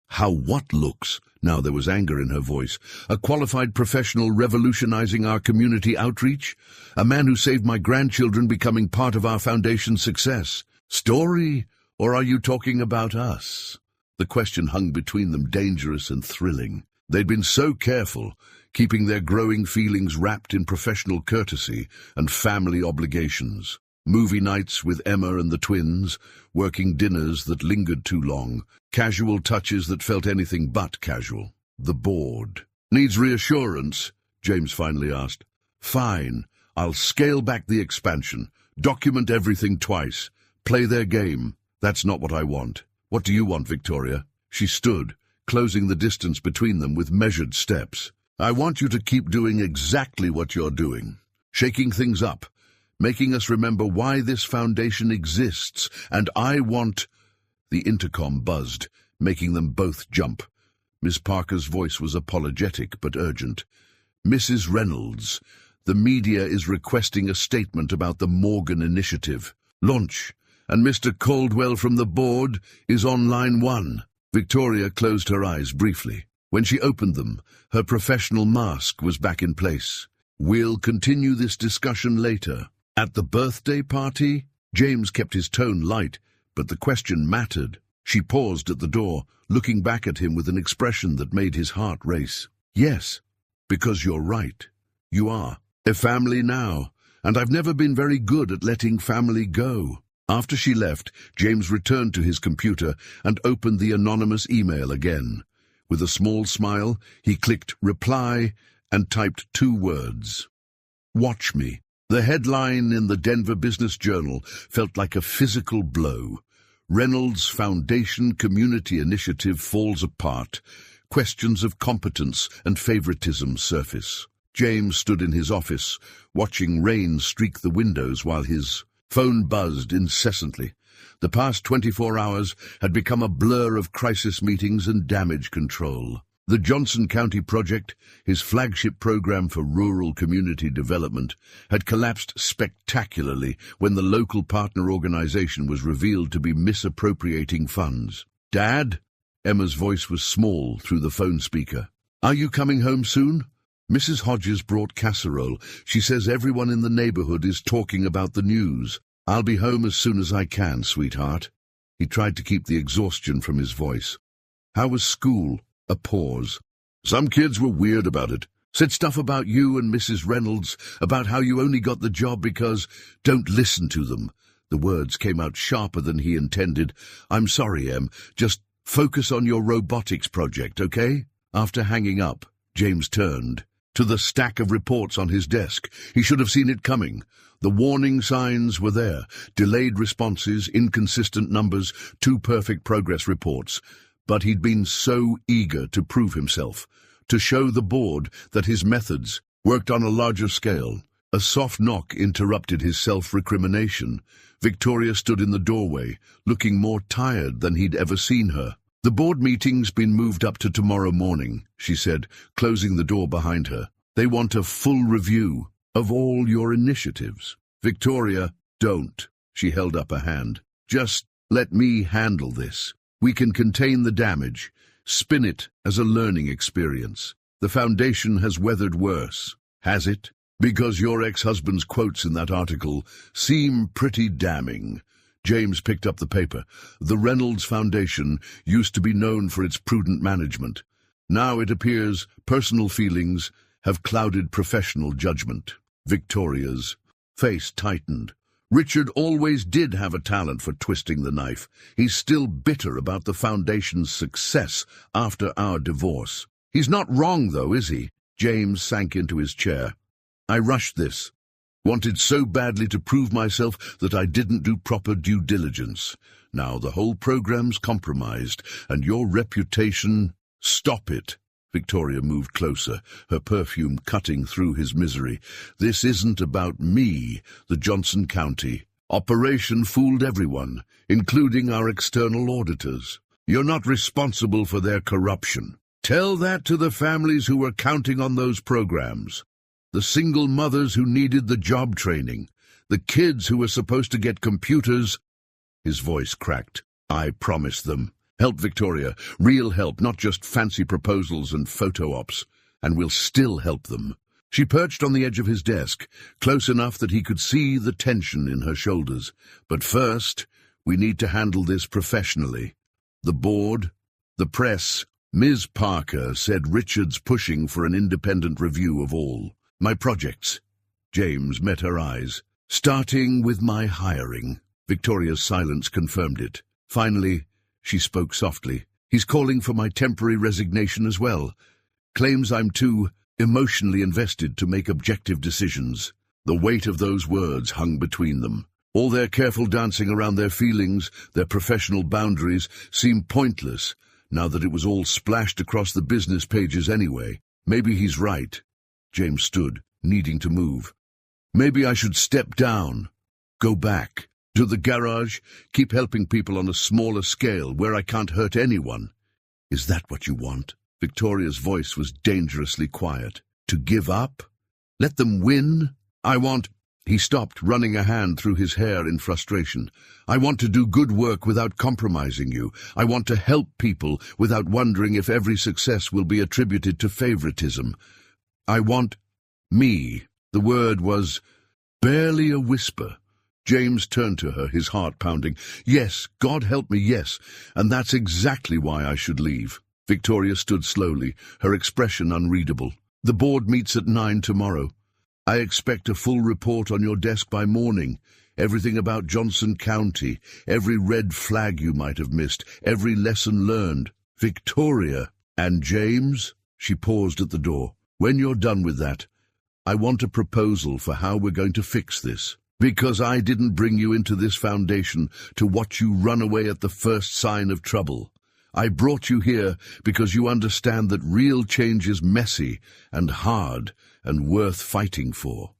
How what looks? Now there was anger in her voice. A qualified professional revolutionizing our community outreach? A man who saved my grandchildren becoming part of our foundation's success? Story? Or are you talking about us? The question hung between them, dangerous and thrilling. They'd been so careful, keeping their growing feelings wrapped in professional courtesy and family obligations. Movie nights with Emma and the twins, working dinners that lingered too long, casual touches that felt anything but casual. The board. Needs reassurance? James finally asked. Fine. I'll scale back the expansion, document everything twice, play their game. That's not what I want. What do you want, Victoria? She stood, closing the distance between them with measured steps. I want you to keep doing exactly what you're doing, shaking things up, making us remember why this foundation exists, and I want... The intercom buzzed, making them both jump. Miss Parker's voice was apologetic but urgent. Mrs. Reynolds, the media is requesting a statement about the Morgan Initiative. Launch, and Mr. Caldwell from the board is on line 1. Victoria closed her eyes briefly. When she opened them, her professional mask was back in place. We'll continue this discussion later. At the birthday party? James kept his tone light, but the question mattered. She paused at the door, looking back at him with an expression that made his heart race. Yes, because you're right. You are. A family now, and I've never been very good at letting family go. After she left, James returned to his computer and opened the anonymous email again. With a small smile, he clicked reply and typed 2 words. Watch me. The headline in the Denver Business Journal felt like a physical blow. Reynolds Foundation Community Initiative falls apart. Questions of competence and favoritism surface. James stood in his office, watching rain streak the windows while his phone buzzed incessantly. The past 24 hours had become a blur of crisis meetings and damage control. The Johnson County project, his flagship program for rural community development, had collapsed spectacularly when the local partner organization was revealed to be misappropriating funds. Dad? Emma's voice was small through the phone speaker. Are you coming home soon? Mrs. Hodges brought casserole. She says everyone in the neighborhood is talking about the news. I'll be home as soon as I can, sweetheart. He tried to keep the exhaustion from his voice. How was school? A pause. Some kids were weird about it. Said stuff about you and Mrs. Reynolds, about how you only got the job because... Don't listen to them. The words came out sharper than he intended. I'm sorry, Em. Just focus on your robotics project, okay? After hanging up, James turned to the stack of reports on his desk. He should have seen it coming. The warning signs were there. Delayed responses, inconsistent numbers, 2 perfect progress reports. But he'd been so eager to prove himself, to show the board that his methods worked on a larger scale. A soft knock interrupted his self-recrimination. Victoria stood in the doorway, looking more tired than he'd ever seen her. The board meeting's been moved up to tomorrow morning, she said, closing the door behind her. They want a full review of all your initiatives. Victoria, don't. She held up a hand. Just let me handle this. We can contain the damage, spin it as a learning experience. The foundation has weathered worse. Has it? Because your ex-husband's quotes in that article seem pretty damning. James picked up the paper. The Reynolds Foundation used to be known for its prudent management. Now it appears personal feelings have clouded professional judgment. Victoria's face tightened. Richard always did have a talent for twisting the knife. He's still bitter about the Foundation's success after our divorce. He's not wrong, though, is he? James sank into his chair. I rushed this. Wanted so badly to prove myself that I didn't do proper due diligence. Now the whole program's compromised, and your reputation— Stop it. Victoria moved closer, her perfume cutting through his misery. This isn't about me, the Johnson County. Operation fooled everyone, including our external auditors. You're not responsible for their corruption. Tell that to the families who were counting on those programs. The single mothers who needed the job training. The kids who were supposed to get computers. His voice cracked. I promised them. Help, Victoria. Real help, not just fancy proposals and photo ops. And we'll still help them. She perched on the edge of his desk, close enough that he could see the tension in her shoulders. But first, we need to handle this professionally. The board, the press. Ms. Parker said Richard's pushing for an independent review of all my projects. James met her eyes. Starting with my hiring. Victoria's silence confirmed it. Finally, she spoke softly. He's calling for my temporary resignation as well. Claims I'm too emotionally invested to make objective decisions. The weight of those words hung between them. All their careful dancing around their feelings, their professional boundaries, seemed pointless, now that it was all splashed across the business pages anyway. Maybe he's right. James stood, needing to move. Maybe I should step down. Go back. To the garage, keep helping people on a smaller scale where I can't hurt anyone. Is that what you want? Victoria's voice was dangerously quiet. To give up? Let them win? I want— He stopped, running a hand through his hair in frustration. I want to do good work without compromising you. I want to help people without wondering if every success will be attributed to favoritism. I want— me. The word was barely a whisper. James turned to her, his heart pounding. Yes, God help me, yes, and that's exactly why I should leave. Victoria stood slowly, her expression unreadable. The board meets at 9 tomorrow. I expect a full report on your desk by morning. Everything about Johnson County, every red flag you might have missed, every lesson learned. Victoria. And James? She paused at the door. When you're done with that, I want a proposal for how we're going to fix this. Because I didn't bring you into this foundation to watch you run away at the first sign of trouble. I brought you here because you understand that real change is messy and hard and worth fighting for.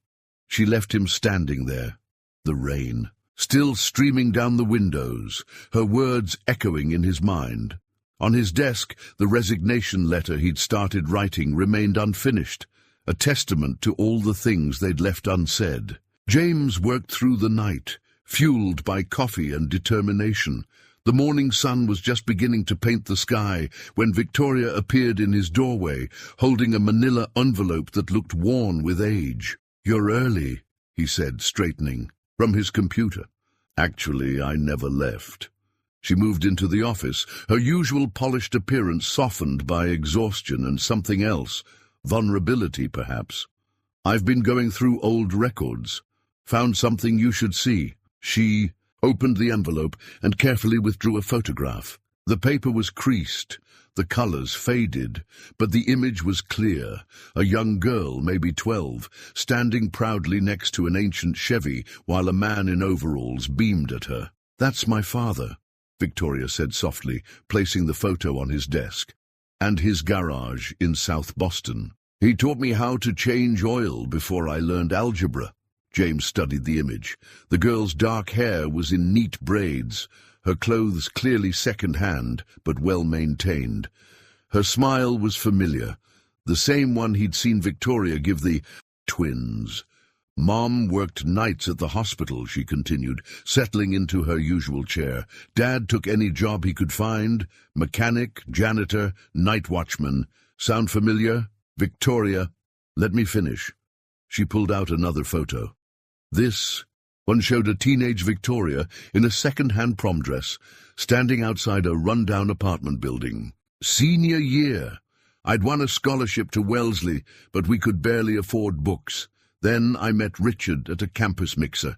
She left him standing there, the rain still streaming down the windows, her words echoing in his mind. On his desk, the resignation letter he'd started writing remained unfinished, a testament to all the things they'd left unsaid. James worked through the night, fueled by coffee and determination. The morning sun was just beginning to paint the sky when Victoria appeared in his doorway, holding a manila envelope that looked worn with age. You're early, he said, straightening from his computer. Actually, I never left. She moved into the office, her usual polished appearance softened by exhaustion and something else, vulnerability perhaps. I've been going through old records. Found something you should see. She opened the envelope and carefully withdrew a photograph. The paper was creased, the colors faded, but the image was clear. A young girl, maybe 12, standing proudly next to an ancient Chevy while a man in overalls beamed at her. That's my father, Victoria said softly, placing the photo on his desk. And his garage in South Boston. He taught me how to change oil before I learned algebra. James studied the image. The girl's dark hair was in neat braids, her clothes clearly second-hand, but well-maintained. Her smile was familiar, the same one he'd seen Victoria give the twins. Mom worked nights at the hospital, she continued, settling into her usual chair. Dad took any job he could find, mechanic, janitor, night watchman. Sound familiar? Victoria, let me finish. She pulled out another photo. This One showed a teenage Victoria in a second-hand prom dress, standing outside a run-down apartment building. Senior year. I'd won a scholarship to Wellesley, but we could barely afford books. Then I met Richard at a campus mixer.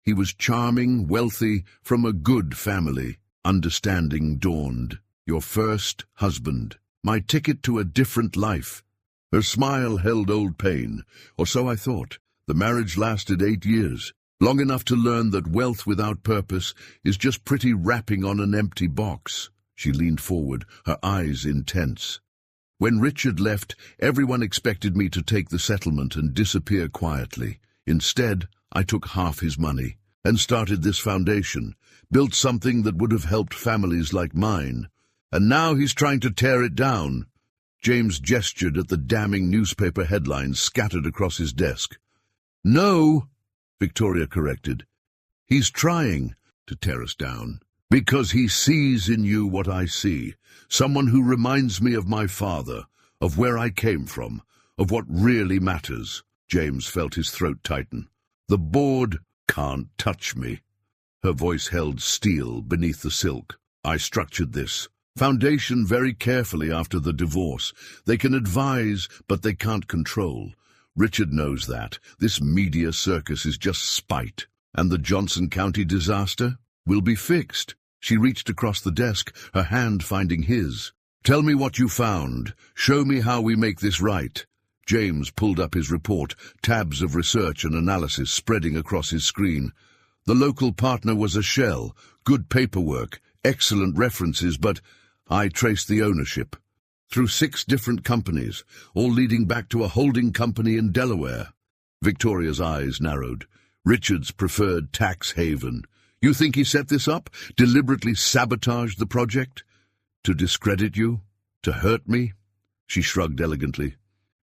He was charming, wealthy, from a good family. Understanding dawned. Your first husband. My ticket to a different life. Her smile held old pain, or so I thought. The marriage lasted 8 years, long enough to learn that wealth without purpose is just pretty wrapping on an empty box. She leaned forward, her eyes intense. When Richard left, everyone expected me to take the settlement and disappear quietly. Instead, I took half his money and started this foundation, built something that would have helped families like mine. And now he's trying to tear it down. James gestured at the damning newspaper headlines scattered across his desk. No, Victoria corrected. He's trying to tear us down. Because he sees in you what I see, someone who reminds me of my father, of where I came from, of what really matters. James felt his throat tighten. The board can't touch me. Her voice held steel beneath the silk. I structured this foundation very carefully after the divorce. They can advise, but they can't control. Richard knows that. This media circus is just spite. And the Johnson County disaster will be fixed. She reached across the desk, her hand finding his. Tell me what you found. Show me how we make this right. James pulled up his report, tabs of research and analysis spreading across his screen. The local partner was a shell, good paperwork, excellent references, but I traced the ownership. Through 6 different companies, all leading back to a holding company in Delaware. Victoria's eyes narrowed. Richard's preferred tax haven. You think he set this up? Deliberately sabotaged the project? To discredit you? To hurt me? She shrugged elegantly.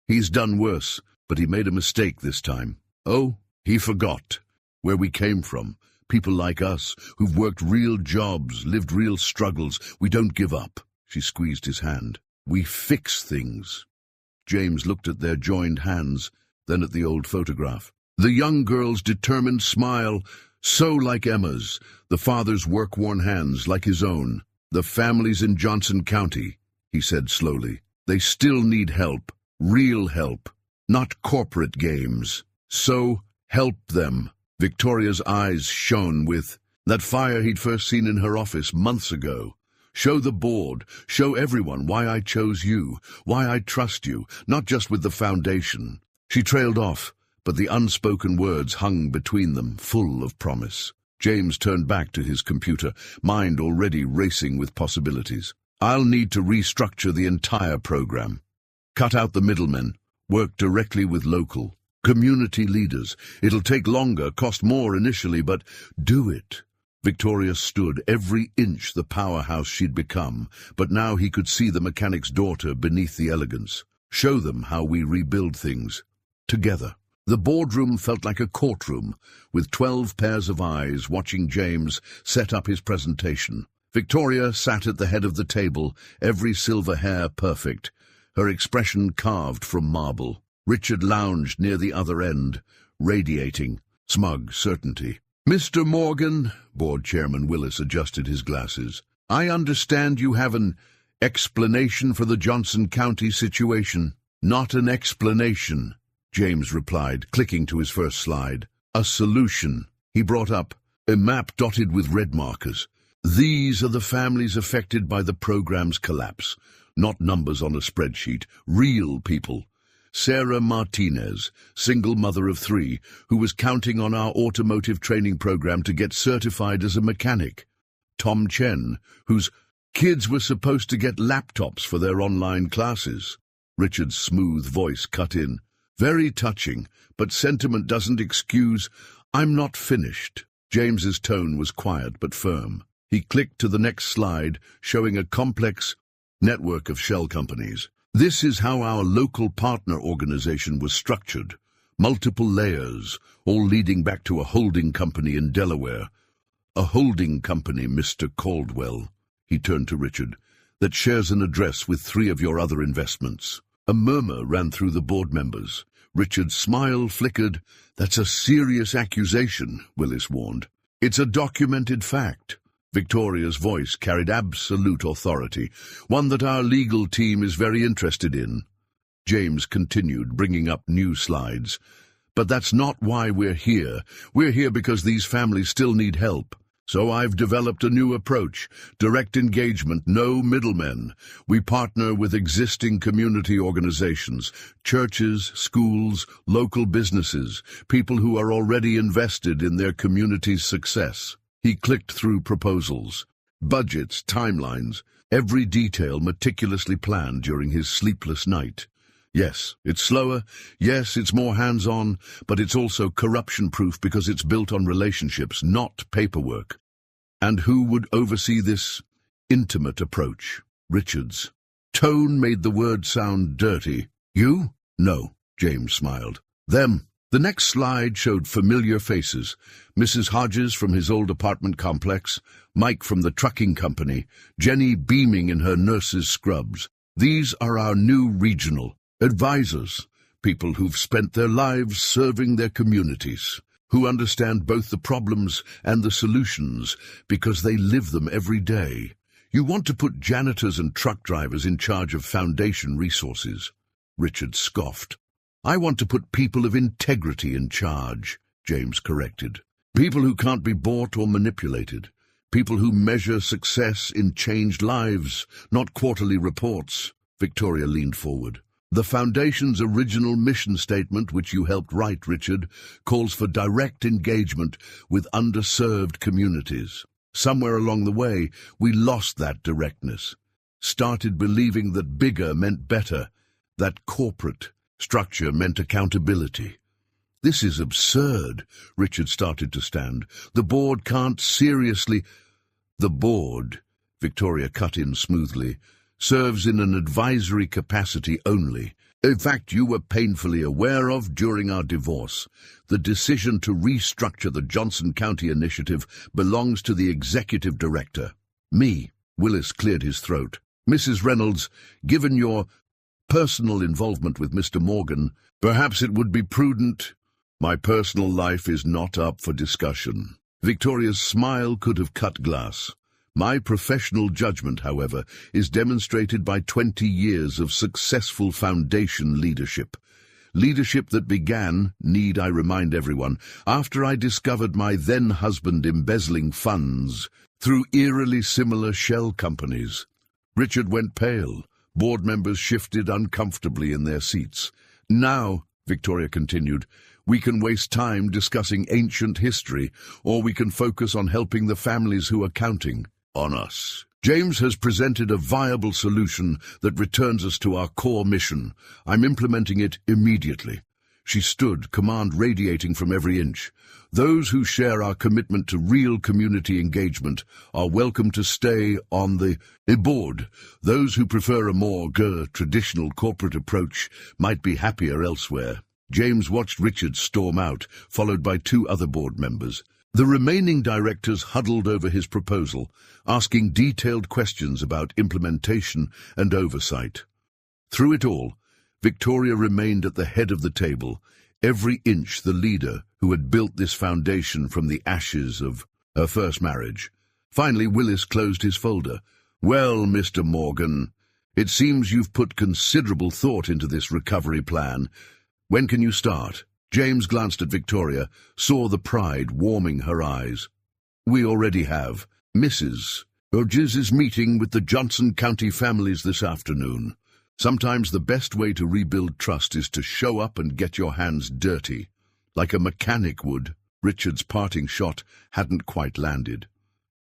He's done worse, but he made a mistake this time. Oh, he forgot where we came from. People like us, who've worked real jobs, lived real struggles. We don't give up. She squeezed his hand. We fix things. James looked at their joined hands, then at the old photograph. The young girl's determined smile, so like Emma's, the father's work-worn hands like his own. The families in Johnson County, he said slowly. They still need help, real help, not corporate games. So help them. Victoria's eyes shone with that fire he'd first seen in her office months ago. Show the board, show everyone why I chose you, why I trust you, not just with the foundation. She trailed off, but the unspoken words hung between them, full of promise. James turned back to his computer, mind already racing with possibilities. I'll need to restructure the entire program. Cut out the middlemen, work directly with local, community leaders. It'll take longer, cost more initially, but do it. Victoria stood, every inch the powerhouse she'd become, but now he could see the mechanic's daughter beneath the elegance. Show them how we rebuild things. Together. The boardroom felt like a courtroom, with 12 pairs of eyes watching James set up his presentation. Victoria sat at the head of the table, every silver hair perfect, her expression carved from marble. Richard lounged near the other end, radiating smug certainty. Mr. Morgan, Board Chairman Willis adjusted his glasses. I understand you have an explanation for the Johnson County situation. Not an explanation, James replied, clicking to his first slide. A solution. He brought up a map dotted with red markers. These are the families affected by the program's collapse. Not numbers on a spreadsheet, real people. Sarah Martinez, single mother of 3, who was counting on our automotive training program to get certified as a mechanic. Tom Chen, whose kids were supposed to get laptops for their online classes. Richard's smooth voice cut in. Very touching, but sentiment doesn't excuse. I'm not finished. James's tone was quiet but firm. He clicked to the next slide, showing a complex network of shell companies. This is how our local partner organization was structured. Multiple layers, all leading back to a holding company in Delaware. A holding company, Mr. Caldwell, he turned to Richard, that shares an address with 3 of your other investments. A murmur ran through the board members. Richard's smile flickered. "That's a serious accusation," Willis warned. "It's a documented fact." Victoria's voice carried absolute authority, one that our legal team is very interested in. James continued, bringing up new slides. "But that's not why we're here. We're here because these families still need help. So I've developed a new approach, direct engagement, no middlemen. We partner with existing community organizations, churches, schools, local businesses, people who are already invested in their community's success." He clicked through proposals, budgets, timelines, every detail meticulously planned during his sleepless night. Yes, it's slower, yes, it's more hands-on, but it's also corruption-proof because it's built on relationships, not paperwork. And who would oversee this intimate approach? Richard's tone made the word sound dirty. "You?" "No," James smiled. "Them." The next slide showed familiar faces. Mrs. Hodges from his old apartment complex, Mike from the trucking company, Jenny beaming in her nurse's scrubs. These are our new regional advisors, people who've spent their lives serving their communities, who understand both the problems and the solutions because they live them every day. You want to put janitors and truck drivers in charge of foundation resources. Richard scoffed. I want to put people of integrity in charge, James corrected. People who can't be bought or manipulated. People who measure success in changed lives, not quarterly reports. Victoria leaned forward. The Foundation's original mission statement, which you helped write, Richard, calls for direct engagement with underserved communities. Somewhere along the way, we lost that directness. Started believing that bigger meant better, that corporate structure meant accountability. This is absurd. Richard started to stand. The board can't seriously... The board, Victoria cut in smoothly, serves in an advisory capacity only. In fact, you were painfully aware of during our divorce. The decision to restructure the Johnson County Initiative belongs to the executive director. Me. Willis cleared his throat. Mrs. Reynolds, given your personal involvement with Mr. Morgan, perhaps it would be prudent. My personal life is not up for discussion. Victoria's smile could have cut glass. My professional judgment, however, is demonstrated by 20 years of successful foundation leadership. Leadership that began, need I remind everyone, after I discovered my then-husband embezzling funds through eerily similar shell companies. Richard went pale. Board members shifted uncomfortably in their seats. Now, Victoria continued, we can waste time discussing ancient history, or we can focus on helping the families who are counting on us. James has presented a viable solution that returns us to our core mission. I'm implementing it immediately. She stood, command radiating from every inch. Those who share our commitment to real community engagement are welcome to stay on the board. Those who prefer a more traditional corporate approach might be happier elsewhere. James watched Richard storm out, followed by 2 other board members. The remaining directors huddled over his proposal, asking detailed questions about implementation and oversight. Through it all, Victoria remained at the head of the table, every inch the leader who had built this foundation from the ashes of her first marriage. Finally, Willis closed his folder. Well, Mr. Morgan, it seems you've put considerable thought into this recovery plan. When can you start? James glanced at Victoria, saw the pride warming her eyes. We already have. Mrs. Hodges is meeting with the Johnson County families this afternoon. Sometimes the best way to rebuild trust is to show up and get your hands dirty, like a mechanic would. Richard's parting shot hadn't quite landed.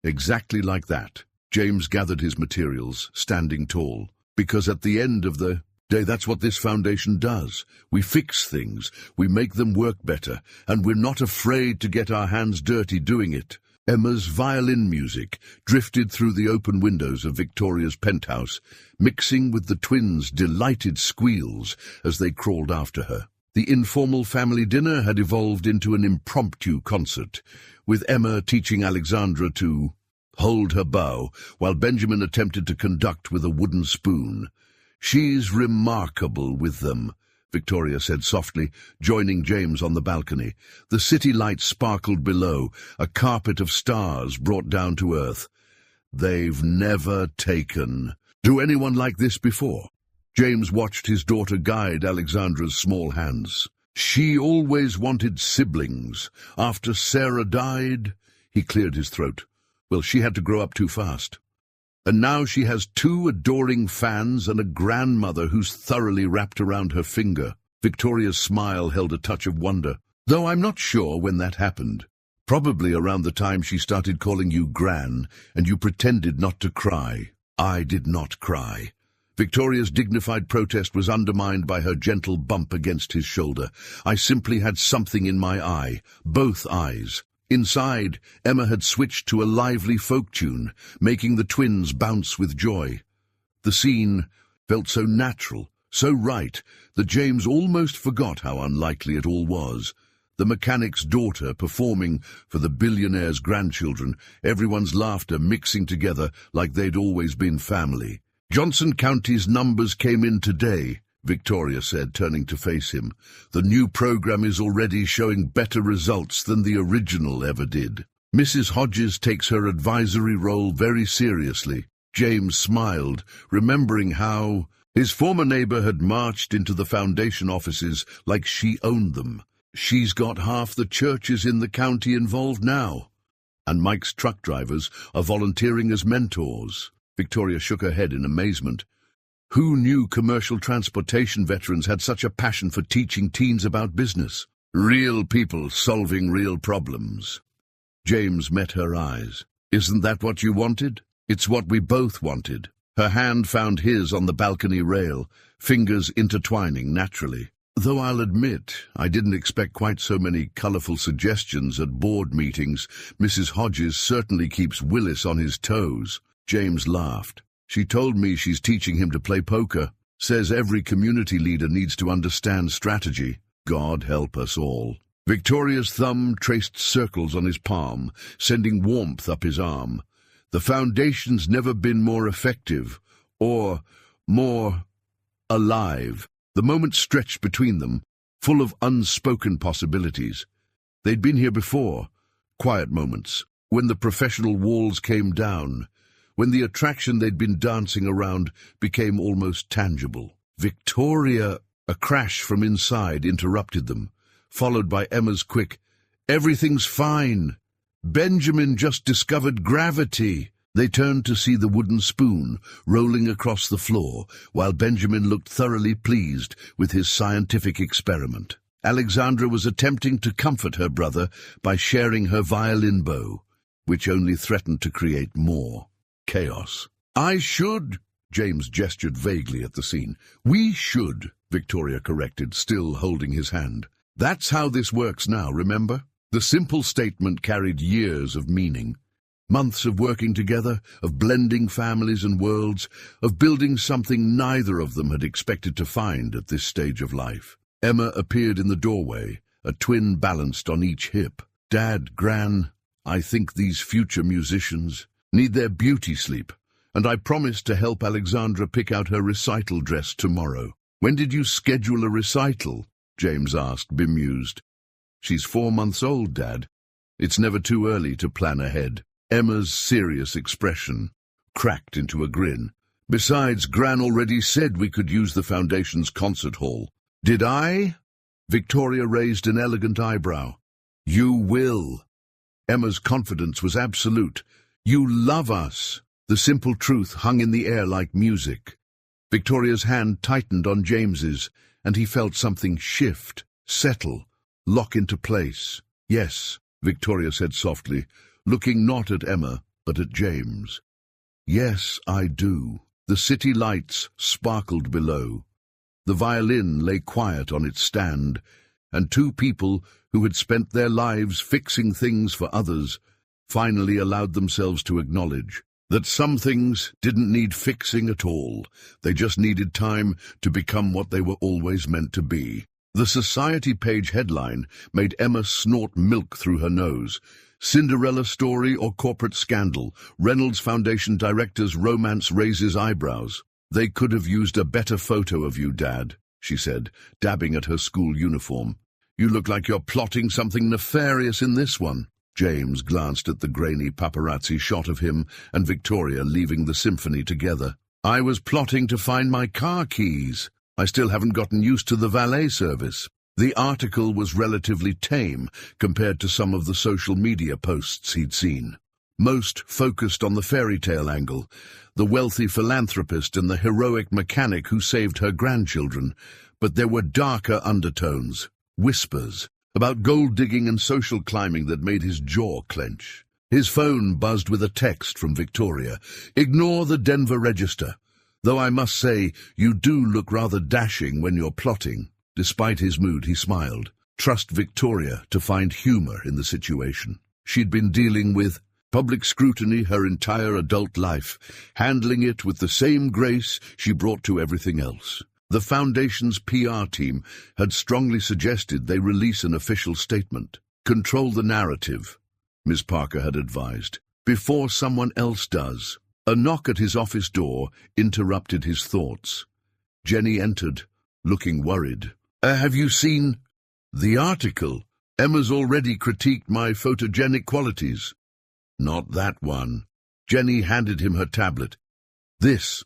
Exactly like that. James gathered his materials, standing tall, because at the end of the day, that's what this foundation does. We fix things, we make them work better, and we're not afraid to get our hands dirty doing it. Emma's violin music drifted through the open windows of Victoria's penthouse, mixing with the twins' delighted squeals as they crawled after her. The informal family dinner had evolved into an impromptu concert, with Emma teaching Alexandra to hold her bow, while Benjamin attempted to conduct with a wooden spoon. She's remarkable with them, Victoria said softly, joining James on the balcony. The city lights sparkled below, a carpet of stars brought down to earth. They've never taken. Do anyone like this before? James watched his daughter guide Alexandra's small hands. She always wanted siblings. After Sarah died, he cleared his throat. Well, she had to grow up too fast. And now she has 2 adoring fans and a grandmother who's thoroughly wrapped around her finger. Victoria's smile held a touch of wonder, though I'm not sure when that happened. Probably around the time she started calling you Gran, and you pretended not to cry. I did not cry. Victoria's dignified protest was undermined by her gentle bump against his shoulder. I simply had something in my eye, both eyes. Inside, Emma had switched to a lively folk tune, making the twins bounce with joy. The scene felt so natural, so right, that James almost forgot how unlikely it all was. The mechanic's daughter performing for the billionaire's grandchildren, everyone's laughter mixing together like they'd always been family. Johnson County's numbers came in today, Victoria said, turning to face him. The new program is already showing better results than the original ever did. Mrs. Hodges takes her advisory role very seriously. James smiled, remembering how his former neighbor had marched into the foundation offices like she owned them. She's got half the churches in the county involved now. And Mike's truck drivers are volunteering as mentors. Victoria shook her head in amazement. Who knew commercial transportation veterans had such a passion for teaching teens about business? Real people solving real problems. James met her eyes. Isn't that what you wanted? It's what we both wanted. Her hand found his on the balcony rail, fingers intertwining naturally. Though I'll admit, I didn't expect quite so many colourful suggestions at board meetings. Mrs. Hodges certainly keeps Willis on his toes. James laughed. She told me she's teaching him to play poker. Says every community leader needs to understand strategy. God help us all. Victoria's thumb traced circles on his palm, sending warmth up his arm. The foundation's never been more effective, or more alive. The moment stretched between them, full of unspoken possibilities. They'd been here before, quiet moments, when the professional walls came down, when the attraction they'd been dancing around became almost tangible. Victoria, a crash from inside interrupted them, followed by Emma's quick, "Everything's fine. Benjamin just discovered gravity." They turned to see the wooden spoon rolling across the floor, while Benjamin looked thoroughly pleased with his scientific experiment. Alexandra was attempting to comfort her brother by sharing her violin bow, which only threatened to create more chaos. "I should," James gestured vaguely at the scene. "We should," Victoria corrected, still holding his hand. "That's how this works now, remember?" The simple statement carried years of meaning. Months of working together, of blending families and worlds, of building something neither of them had expected to find at this stage of life. Emma appeared in the doorway, a twin balanced on each hip. "Dad, Gran, I think these future musicians need their beauty sleep, and I promised to help Alexandra pick out her recital dress tomorrow." "When did you schedule a recital?" James asked, bemused. "She's 4 months old, Dad. It's never too early to plan ahead." Emma's serious expression cracked into a grin. "Besides, Gran already said we could use the Foundation's concert hall." "Did I?" Victoria raised an elegant eyebrow. "You will." Emma's confidence was absolute. "You love us." The simple truth hung in the air like music. Victoria's hand tightened on James's, and he felt something shift, settle, lock into place. "Yes," Victoria said softly, looking not at Emma, but at James. "Yes, I do." The city lights sparkled below. The violin lay quiet on its stand, and 2 people who had spent their lives fixing things for others finally allowed themselves to acknowledge that some things didn't need fixing at all. They just needed time to become what they were always meant to be. The Society page headline made Emma snort milk through her nose. "Cinderella story or corporate scandal? Reynolds Foundation director's romance raises eyebrows." "They could have used a better photo of you, Dad." she said, dabbing at her school uniform. "You look like you're plotting something nefarious in this one." James glanced at the grainy paparazzi shot of him and Victoria leaving the symphony together. "I was plotting to find my car keys. I still haven't gotten used to the valet service." The article was relatively tame compared to some of the social media posts he'd seen. Most focused on the fairy tale angle, the wealthy philanthropist and the heroic mechanic who saved her grandchildren, but there were darker undertones, whispers, about gold-digging and social climbing that made his jaw clench. His phone buzzed with a text from Victoria. "Ignore the Denver Register. Though I must say, you do look rather dashing when you're plotting." Despite his mood, he smiled. Trust Victoria to find humor in the situation. She'd been dealing with public scrutiny her entire adult life, handling it with the same grace she brought to everything else. The Foundation's PR team had strongly suggested they release an official statement. "Control the narrative," Ms. Parker had advised, "before someone else does." A knock at his office door interrupted his thoughts. Jenny entered, looking worried. Have you seen the article? Emma's already critiqued my photogenic qualities." "Not that one." Jenny handed him her tablet. "This."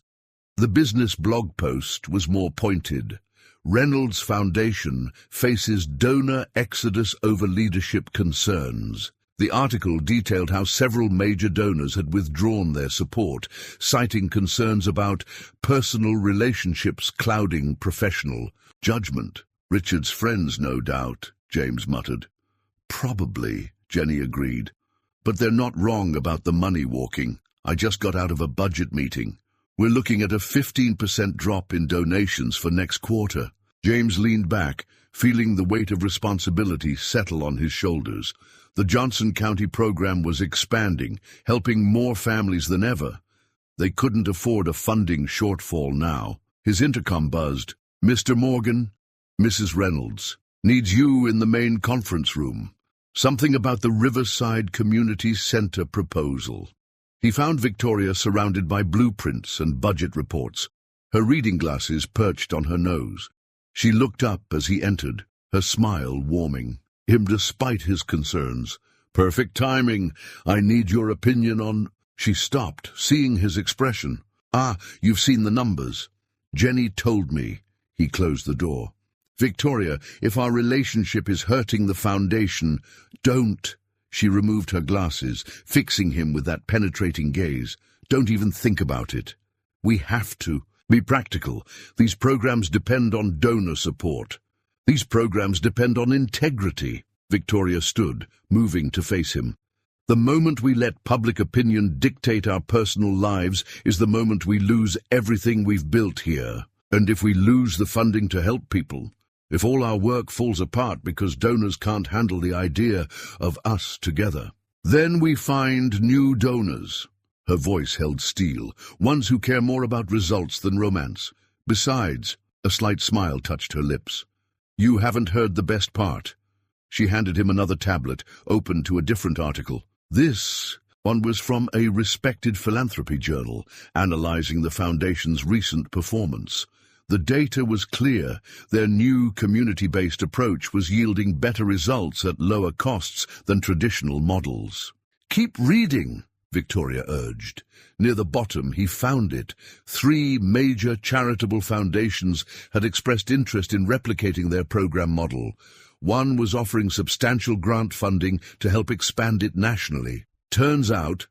The business blog post was more pointed. Reynolds Foundation faces donor exodus over leadership concerns. The article detailed how several major donors had withdrawn their support, citing concerns about personal relationships clouding professional judgment. "Richard's friends, no doubt," James muttered. "Probably," Jenny agreed. "But they're not wrong about the money walking. I just got out of a budget meeting. We're looking at a 15% drop in donations for next quarter." James leaned back, feeling the weight of responsibility settle on his shoulders. The Johnson County program was expanding, helping more families than ever. They couldn't afford a funding shortfall now. His intercom buzzed. "Mr. Morgan, Mrs. Reynolds, needs you in the main conference room. Something about the Riverside Community Center proposal." He found Victoria surrounded by blueprints and budget reports, her reading glasses perched on her nose. She looked up as he entered, her smile warming him despite his concerns. "Perfect timing. I need your opinion on—" She stopped, seeing his expression. "You've seen the numbers." "Jenny told me." He closed the door. "Victoria, if our relationship is hurting the Foundation, don't." She removed her glasses, fixing him with that penetrating gaze. "Don't even think about it. We have to be practical. These programs depend on donor support. These programs depend on integrity." Victoria stood, moving to face him. "The moment we let public opinion dictate our personal lives is the moment we lose everything we've built here. And if we lose the funding to help people, if all our work falls apart because donors can't handle the idea of us together, then we find new donors." Her voice held steel, ones who care more about results than romance. "Besides," a slight smile touched her lips, "you haven't heard the best part." She handed him another tablet, open to a different article. This one was from a respected philanthropy journal, analyzing the Foundation's recent performance. The data was clear. Their new community-based approach was yielding better results at lower costs than traditional models. "Keep reading," Victoria urged. Near the bottom, he found it. 3 major charitable foundations had expressed interest in replicating their program model. One was offering substantial grant funding to help expand it nationally. "Turns out,"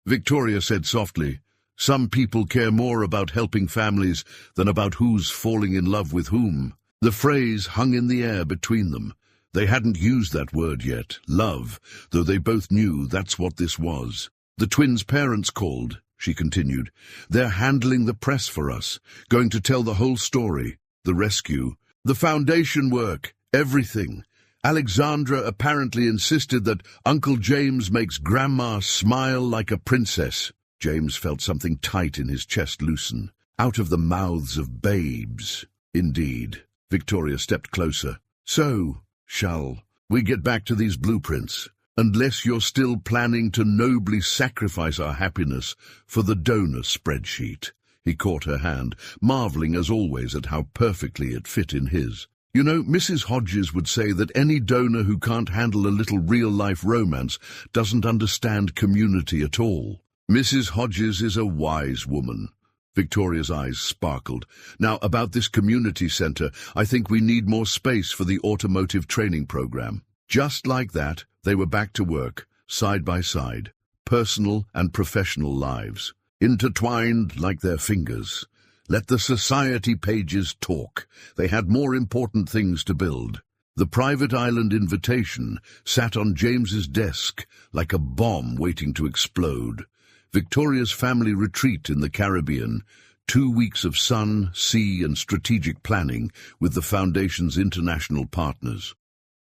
Victoria said softly, "some people care more about helping families than about who's falling in love with whom." The phrase hung in the air between them. They hadn't used that word yet, love, though they both knew that's what this was. "The twins' parents called," she continued. "They're handling the press for us, going to tell the whole story, the rescue, the Foundation work, everything. Alexandra apparently insisted that Uncle James makes Grandma smile like a princess." James felt something tight in his chest loosen. "Out of the mouths of babes." "Indeed." Victoria stepped closer. "So, shall we get back to these blueprints? Unless you're still planning to nobly sacrifice our happiness for the donor spreadsheet." He caught her hand, marveling as always at how perfectly it fit in his. You know, Mrs. Hodges would say that any donor who can't handle a little real-life romance doesn't understand community at all. Mrs. Hodges is a wise woman. Victoria's eyes sparkled. Now, about this community center, I think we need more space for the automotive training program. Just like that, they were back to work, side by side, personal and professional lives, intertwined like their fingers. Let the society pages talk. They had more important things to build. The private island invitation sat on James's desk like a bomb waiting to explode. Victoria's family retreat in the Caribbean, 2 weeks of sun, sea, and strategic planning with the Foundation's international partners.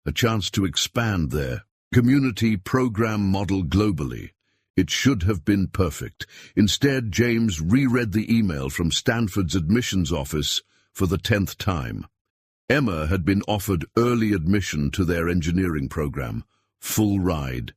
A chance to expand their community program model globally. It should have been perfect. Instead, James reread the email from Stanford's admissions office for the 10th time. Emma had been offered early admission to their engineering program, full ride,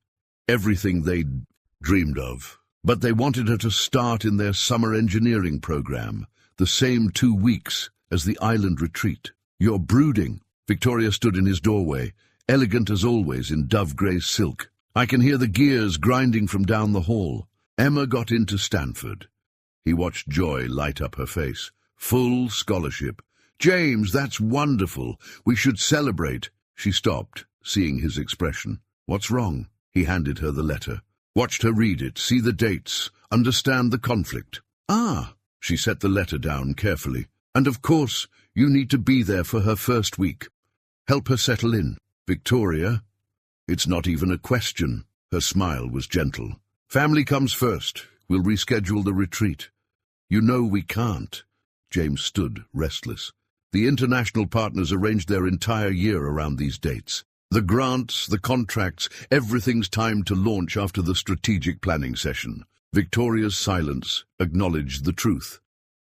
everything they'd dreamed of. But they wanted her to start in their summer engineering program, the same 2 weeks as the island retreat. You're brooding. Victoria stood in his doorway, elegant as always in dove-grey silk. I can hear the gears grinding from down the hall. Emma got into Stanford. He watched joy light up her face. Full scholarship. James, that's wonderful. We should celebrate. She stopped, seeing his expression. What's wrong? He handed her the letter. Watched her read it, see the dates, understand the conflict. Ah, she set the letter down carefully. And of course, you need to be there for her first week. Help her settle in. Victoria, it's not even a question. Her smile was gentle. Family comes first. We'll reschedule the retreat. You know we can't. James stood, restless. The international partners arranged their entire year around these dates. The grants, the contracts, everything's timed to launch after the strategic planning session. Victoria's silence acknowledged the truth.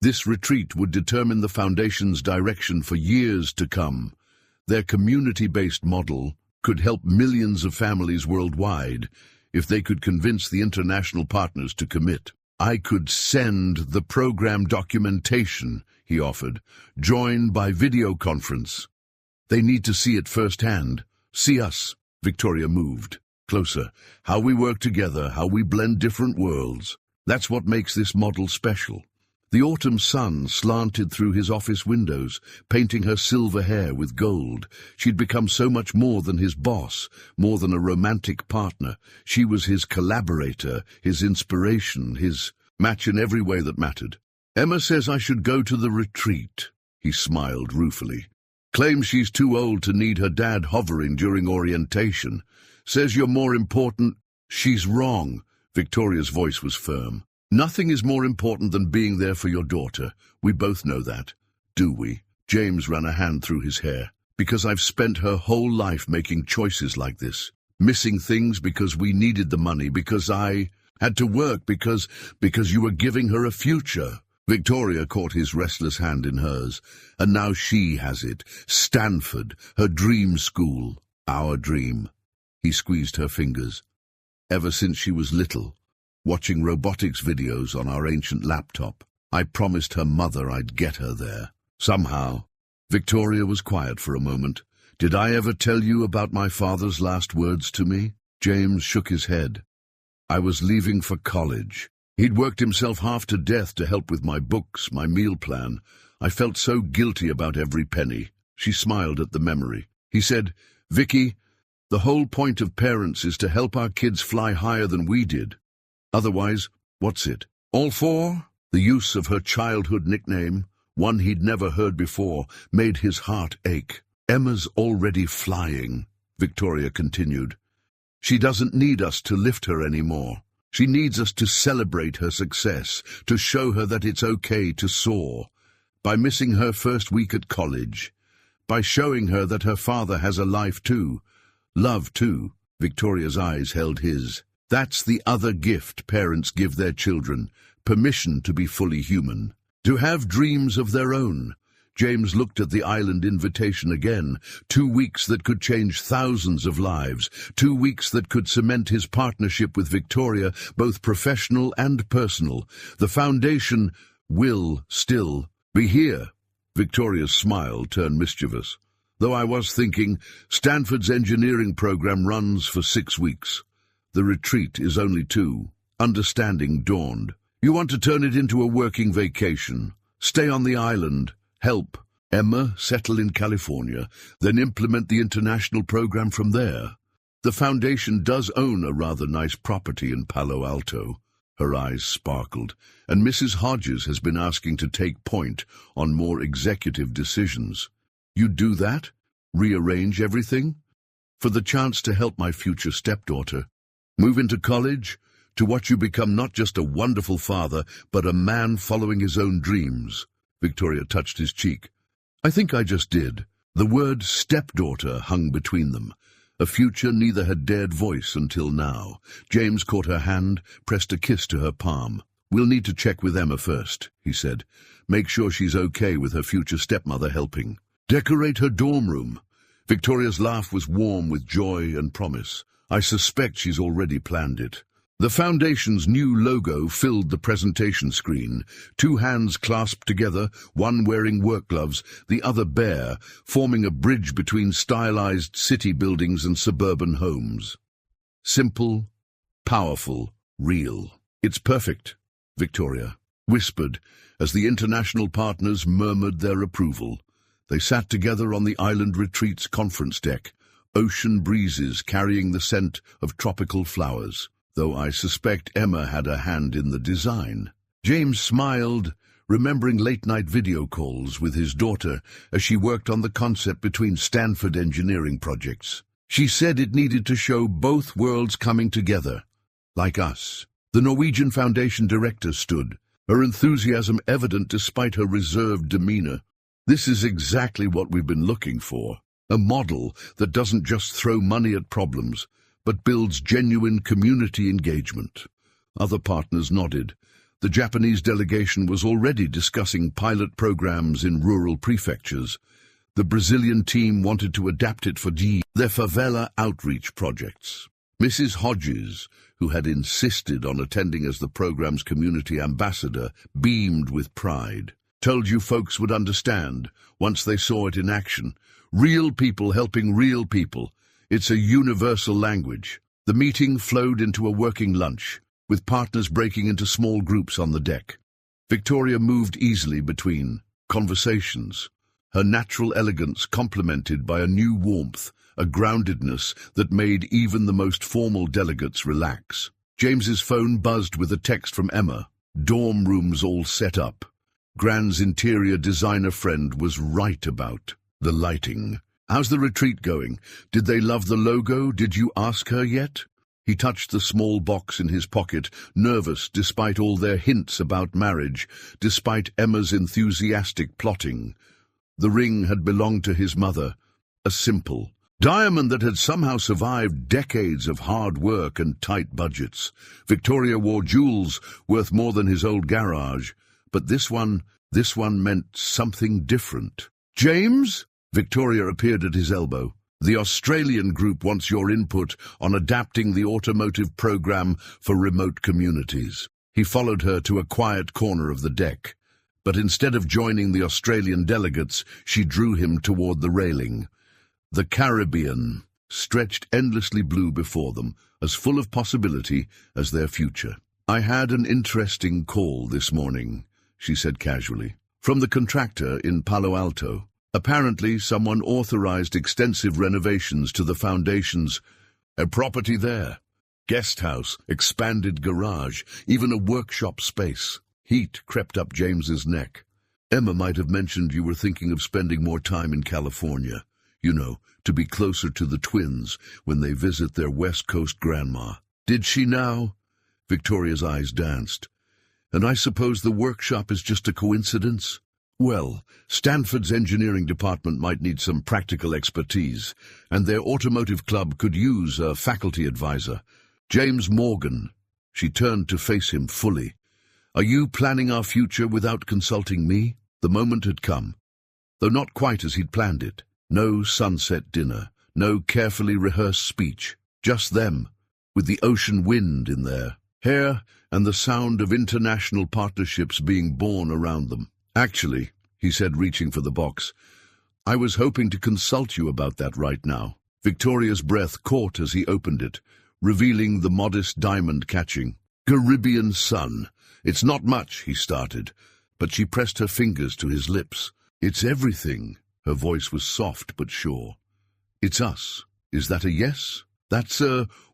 This retreat would determine the Foundation's direction for years to come. Their community-based model could help millions of families worldwide if they could convince the international partners to commit. I could send the program documentation, he offered, join by video conference. They need to see it firsthand. See us. Victoria moved. Closer. How we work together, how we blend different worlds. That's what makes this model special. The autumn sun slanted through his office windows, painting her silver hair with gold. She'd become so much more than his boss, more than a romantic partner. She was his collaborator, his inspiration, his match in every way that mattered. Emma says I should go to the retreat. He smiled ruefully. Claims she's too old to need her dad hovering during orientation. Says you're more important. She's wrong. Victoria's voice was firm. Nothing is more important than being there for your daughter. We both know that. Do we? James ran a hand through his hair. Because I've spent her whole life making choices like this. Missing things because we needed the money, because I had to work, because you were giving her a future. Victoria caught his restless hand in hers, and now she has it. Stanford, her dream school, our dream. He squeezed her fingers. Ever since she was little, watching robotics videos on our ancient laptop, I promised her mother I'd get her there. Somehow. Victoria was quiet for a moment. Did I ever tell you about my father's last words to me? James shook his head. I was leaving for college. He'd worked himself half to death to help with my books, my meal plan. I felt so guilty about every penny. She smiled at the memory. He said, Vicky, the whole point of parents is to help our kids fly higher than we did. Otherwise, what's it? All for? The use of her childhood nickname, one he'd never heard before, made his heart ache. Emma's already flying, Victoria continued. She doesn't need us to lift her anymore. She needs us to celebrate her success, to show her that it's okay to soar. By missing her first week at college, by showing her that her father has a life too, love too. Victoria's eyes held his. That's the other gift parents give their children, permission to be fully human, to have dreams of their own. James looked at the island invitation again. 2 weeks that could change thousands of lives. 2 weeks that could cement his partnership with Victoria, both professional and personal. The Foundation will still be here. Victoria's smile turned mischievous. Though I was thinking, Stanford's engineering program runs for 6 weeks. The retreat is only 2. Understanding dawned. You want to turn it into a working vacation. Stay on the island. Help Emma settle in California, then implement the international program from there. The foundation does own a rather nice property in Palo Alto. Her eyes sparkled, and Mrs. Hodges has been asking to take point on more executive decisions. You'd do that? Rearrange everything? For the chance to help my future stepdaughter. Move into college? To watch you become not just a wonderful father, but a man following his own dreams. Victoria touched his cheek. I think I just did. The word stepdaughter hung between them. A future neither had dared voice until now. James caught her hand, pressed a kiss to her palm. We'll need to check with Emma first, he said. Make sure she's okay with her future stepmother helping. Decorate her dorm room. Victoria's laugh was warm with joy and promise. I suspect she's already planned it. The foundation's new logo filled the presentation screen, 2 hands clasped together, one wearing work gloves, the other bare, forming a bridge between stylized city buildings and suburban homes. Simple, powerful, real. It's perfect, Victoria whispered as the international partners murmured their approval. They sat together on the island retreat's conference deck, ocean breezes carrying the scent of tropical flowers. Though I suspect Emma had a hand in the design. James smiled, remembering late-night video calls with his daughter as she worked on the concept between Stanford engineering projects. She said it needed to show both worlds coming together, like us. The Norwegian Foundation director stood, her enthusiasm evident despite her reserved demeanor. This is exactly what we've been looking for, a model that doesn't just throw money at problems, but builds genuine community engagement. Other partners nodded. The Japanese delegation was already discussing pilot programs in rural prefectures. The Brazilian team wanted to adapt it for their favela outreach projects. Mrs. Hodges, who had insisted on attending as the program's community ambassador, beamed with pride. Told you folks would understand once they saw it in action. Real people helping real people. It's a universal language. The meeting flowed into a working lunch, with partners breaking into small groups on the deck. Victoria moved easily between conversations, her natural elegance complemented by a new warmth, a groundedness that made even the most formal delegates relax. James's phone buzzed with a text from Emma. Dorm rooms all set up. Grand's interior designer friend was right about the lighting. How's the retreat going? Did they love the logo? Did you ask her yet? He touched the small box in his pocket, nervous despite all their hints about marriage, despite Emma's enthusiastic plotting. The ring had belonged to his mother, a simple diamond that had somehow survived decades of hard work and tight budgets. Victoria wore jewels worth more than his old garage, but this one meant something different. James? Victoria appeared at his elbow. The Australian group wants your input on adapting the automotive program for remote communities. He followed her to a quiet corner of the deck, but instead of joining the Australian delegates, she drew him toward the railing. The Caribbean stretched endlessly blue before them, as full of possibility as their future. I had an interesting call this morning, she said casually, from the contractor in Palo Alto. Apparently, someone authorized extensive renovations to the foundation's property there. Guest house, expanded garage, even a workshop space. Heat crept up James's neck. Emma might have mentioned you were thinking of spending more time in California. You know, to be closer to the twins when they visit their West Coast grandma. Did she now? Victoria's eyes danced. And I suppose the workshop is just a coincidence? Well, Stanford's engineering department might need some practical expertise, and their automotive club could use a faculty advisor. James Morgan. She turned to face him fully. Are you planning our future without consulting me? The moment had come, though not quite as he'd planned it. No sunset dinner, no carefully rehearsed speech, just them, with the ocean wind in their hair, and the sound of international partnerships being born around them. "Actually," he said, reaching for the box, "I was hoping to consult you about that right now." Victoria's breath caught as he opened it, revealing the modest diamond catching. "Caribbean sun. It's not much," he started, but she pressed her fingers to his lips. "It's everything." Her voice was soft but sure. "It's us. Is that a yes? That's,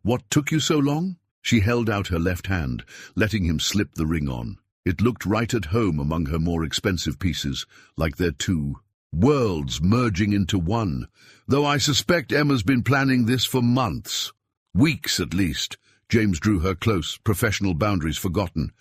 what took you so long?" She held out her left hand, letting him slip the ring on. It looked right at home among her more expensive pieces, like their two worlds merging into one, though I suspect Emma's been planning this for months. Weeks, at least. James drew her close, professional boundaries forgotten.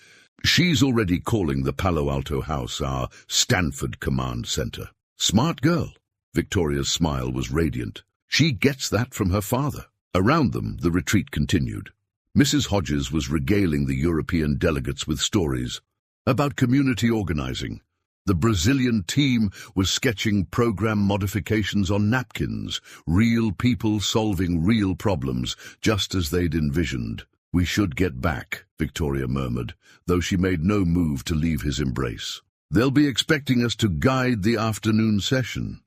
"She's already calling the Palo Alto house our Stanford command center." "Smart girl." Victoria's smile was radiant. "She gets that from her father." Around them, the retreat continued. Mrs. Hodges was regaling the European delegates with stories about community organizing. The Brazilian team was sketching program modifications on napkins, real people solving real problems, just as they'd envisioned. "We should get back," Victoria murmured, though she made no move to leave his embrace. "They'll be expecting us to guide the afternoon session."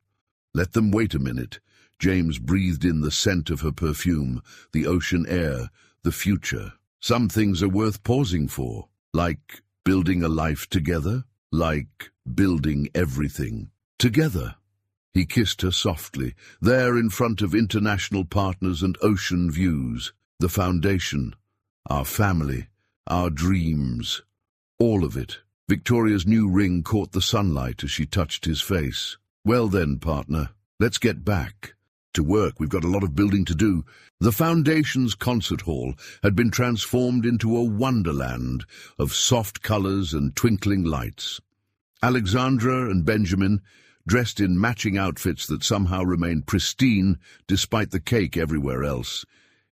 "Let them wait a minute." James breathed in the scent of her perfume, the ocean air, the future. "Some things are worth pausing for, like building a life together, like building everything together." He kissed her softly, there in front of international partners and ocean views. The foundation, our family, our dreams, all of it. Victoria's new ring caught the sunlight as she touched his face. "Well then, partner, let's get back to work. We've got a lot of building to do." The foundation's concert hall had been transformed into a wonderland of soft colors and twinkling lights. Alexandra and Benjamin, dressed in matching outfits that somehow remained pristine despite the cake everywhere else,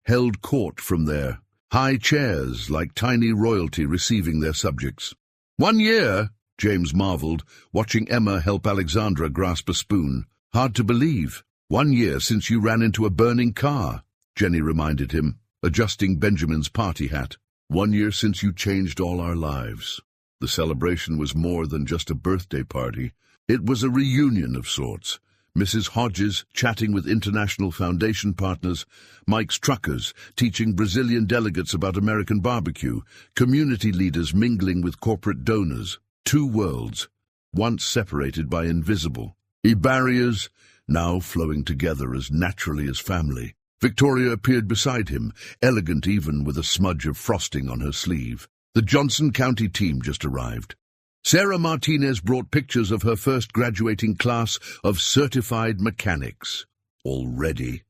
held court from their high chairs like tiny royalty receiving their subjects. "1 year," James marveled, watching Emma help Alexandra grasp a spoon. "Hard to believe. 1 year since you ran into a burning car," Jenny reminded him, adjusting Benjamin's party hat. 1 year since you changed all our lives." The celebration was more than just a birthday party. It was a reunion of sorts. Mrs. Hodges chatting with international foundation partners, Mike's truckers teaching Brazilian delegates about American barbecue, community leaders mingling with corporate donors. Two worlds, once separated by invisible barriers, now flowing together as naturally as family. Victoria appeared beside him, elegant even with a smudge of frosting on her sleeve. The Johnson County team just arrived. Sarah Martinez brought pictures of her first graduating class of certified mechanics. "Already?"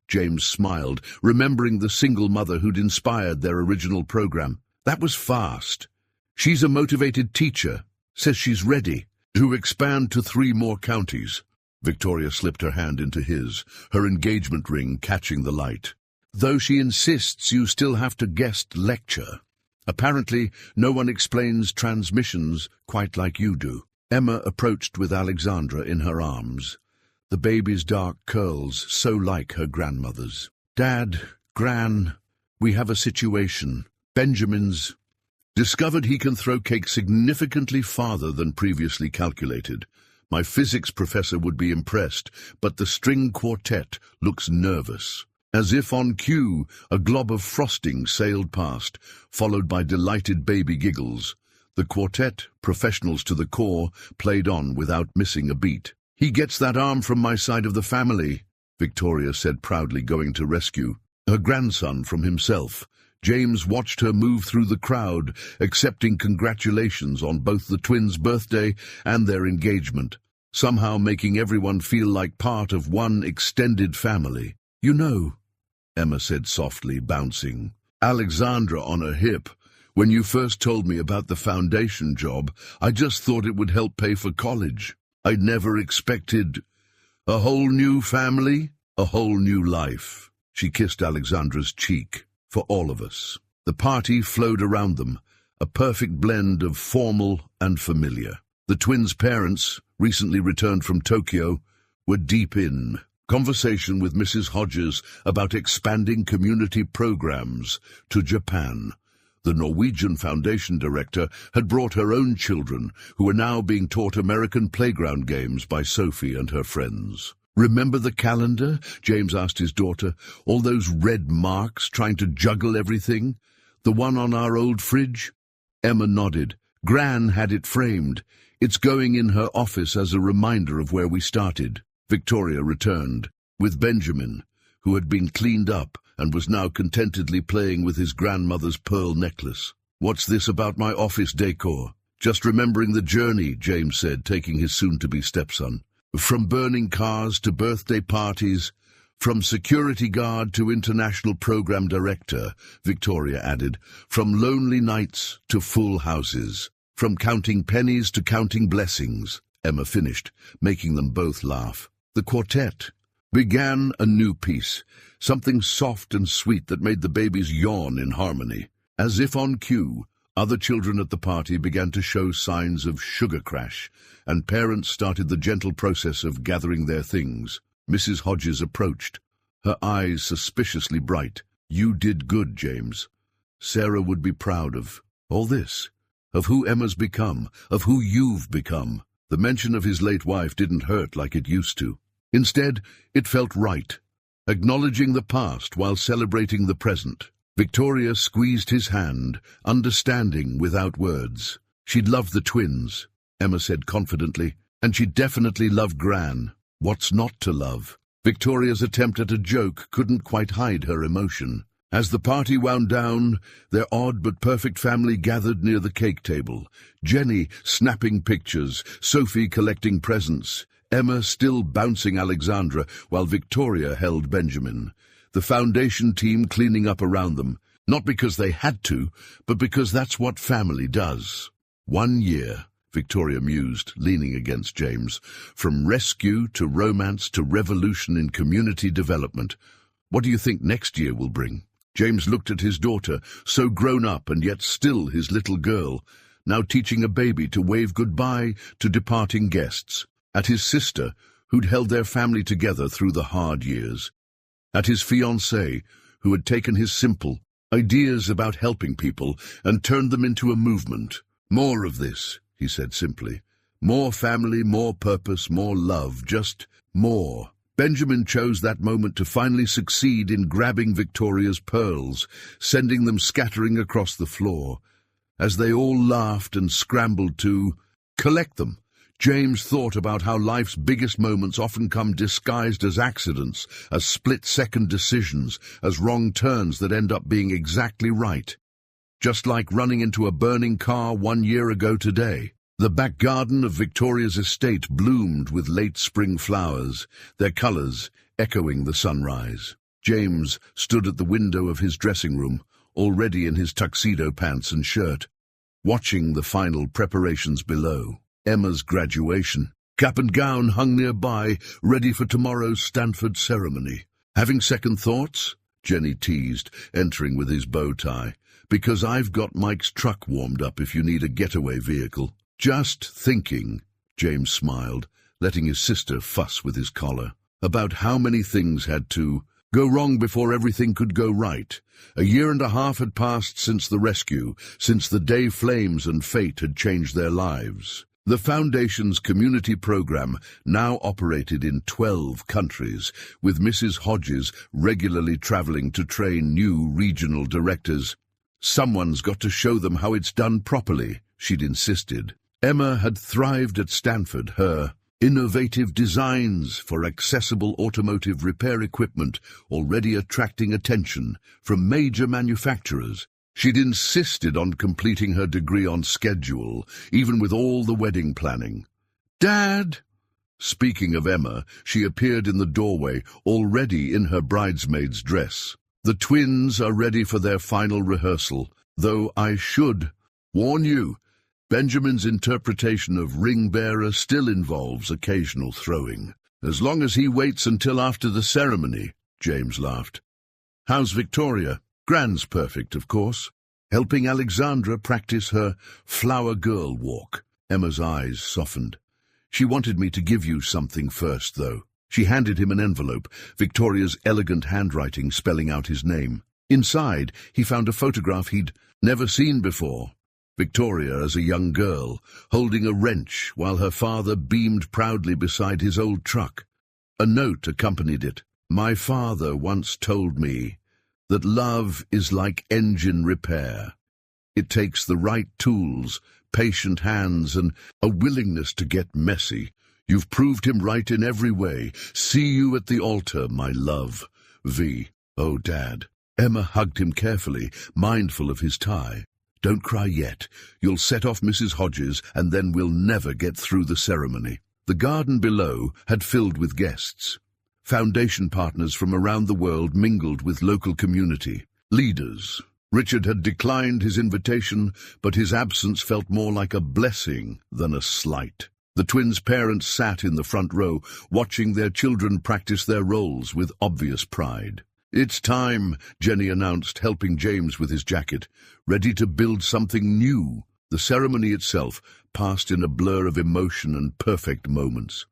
James smiled, remembering the single mother who'd inspired their original program. "That was fast. She's a motivated teacher, says she's ready to expand to 3 more counties." Victoria slipped her hand into his, her engagement ring catching the light. "Though she insists you still have to guest lecture. Apparently, no one explains transmissions quite like you do." Emma approached with Alexandra in her arms, the baby's dark curls so like her grandmother's. "Dad, Gran, we have a situation. Benjamin's discovered he can throw cake significantly farther than previously calculated. My physics professor would be impressed, but the string quartet looks nervous." As if on cue, a glob of frosting sailed past, followed by delighted baby giggles. The quartet, professionals to the core, played on without missing a beat. "He gets that arm from my side of the family," Victoria said proudly, going to rescue her grandson from himself. James watched her move through the crowd, accepting congratulations on both the twins' birthday and their engagement, somehow making everyone feel like part of one extended family. "You know," Emma said softly, bouncing Alexandra on her hip, "when you first told me about the foundation job, I just thought it would help pay for college. I'd never expected a whole new family, a whole new life." She kissed Alexandra's cheek. "For all of us." The party flowed around them, a perfect blend of formal and familiar. The twins' parents, recently returned from Tokyo, were deep in conversation with Mrs. Hodges about expanding community programs to Japan. The Norwegian Foundation director had brought her own children, who were now being taught American playground games by Sophie and her friends. "Remember the calendar?" James asked his daughter. "All those red marks trying to juggle everything? The one on our old fridge?" Emma nodded. "Gran had it framed. It's going in her office as a reminder of where we started." Victoria returned, with Benjamin, who had been cleaned up and was now contentedly playing with his grandmother's pearl necklace. "What's this about my office decor?" "Just remembering the journey," James said, taking his soon-to-be stepson. "From burning cars to birthday parties, from security guard to international program director," Victoria added. "From lonely nights to full houses. From counting pennies to counting blessings," Emma finished, making them both laugh. The quartet began a new piece, something soft and sweet that made the babies yawn in harmony. As if on cue, other children at the party began to show signs of sugar crash, and parents started the gentle process of gathering their things. Mrs. Hodges approached, her eyes suspiciously bright. "You did good, James. Sarah would be proud of all this, of who Emma's become, of who you've become." The mention of his late wife didn't hurt like it used to. Instead, it felt right, acknowledging the past while celebrating the present. Victoria squeezed his hand, understanding without words. "She'd love the twins," Emma said confidently, "and she'd definitely love Gran. What's not to love?" Victoria's attempt at a joke couldn't quite hide her emotion. As the party wound down, their odd but perfect family gathered near the cake table. Jenny snapping pictures, Sophie collecting presents, Emma still bouncing Alexandra, while Victoria held Benjamin. The foundation team cleaning up around them, not because they had to, but because that's what family does. 1 year, Victoria mused, leaning against James. From rescue to romance to revolution in community development. What do you think next year will bring? James looked at his daughter, so grown up and yet still his little girl, now teaching a baby to wave goodbye to departing guests. At his sister, who'd held their family together through the hard years. At his fiancée, who had taken his simple ideas about helping people and turned them into a movement. "More of this," he said simply. "More family, more purpose, more love, just more." Benjamin chose that moment to finally succeed in grabbing Victoria's pearls, sending them scattering across the floor. As they all laughed and scrambled to collect them, James thought about how life's biggest moments often come disguised as accidents, as split-second decisions, as wrong turns that end up being exactly right. Just like running into a burning car 1 year ago today. The back garden of Victoria's estate bloomed with late spring flowers, their colours echoing the sunrise. James stood at the window of his dressing room, already in his tuxedo pants and shirt, watching the final preparations below. Emma's graduation, cap and gown hung nearby, ready for tomorrow's Stanford ceremony. "Having second thoughts?" Jenny teased, entering with his bow tie. "Because I've got Mike's truck warmed up if you need a getaway vehicle." "Just thinking," James smiled, letting his sister fuss with his collar, about how many things had to go wrong before everything could go right. 1.5 years had passed since the rescue, since the day flames and fate had changed their lives. The Foundation's community program now operated in 12 countries, with Mrs. Hodges regularly traveling to train new regional directors. "Someone's got to show them how it's done properly," she'd insisted. Emma had thrived at Stanford, her innovative designs for accessible automotive repair equipment already attracting attention from major manufacturers. She'd insisted on completing her degree on schedule, even with all the wedding planning. "Dad!" Speaking of Emma, she appeared in the doorway, already in her bridesmaid's dress. "The twins are ready for their final rehearsal, though I should warn you, Benjamin's interpretation of ring bearer still involves occasional throwing. As long as he waits until after the ceremony," James laughed. "How's Victoria? Gran's perfect, of course." "Helping Alexandra practice her flower girl walk." Emma's eyes softened. "She wanted me to give you something first, though." She handed him an envelope, Victoria's elegant handwriting spelling out his name. Inside, he found a photograph he'd never seen before. Victoria as a young girl, holding a wrench while her father beamed proudly beside his old truck. A note accompanied it. "My father once told me that love is like engine repair. It takes the right tools, patient hands, and a willingness to get messy. You've proved him right in every way. See you at the altar, my love. V." "Oh, Dad." Emma hugged him carefully, mindful of his tie. "Don't cry yet. You'll set off Mrs. Hodges, and then we'll never get through the ceremony." The garden below had filled with guests. Foundation partners from around the world mingled with local community leaders. Richard had declined his invitation, but his absence felt more like a blessing than a slight. The twins' parents sat in the front row, watching their children practice their roles with obvious pride. "It's time," Jenny announced, helping James with his jacket, ready to build something new. The ceremony itself passed in a blur of emotion and perfect moments.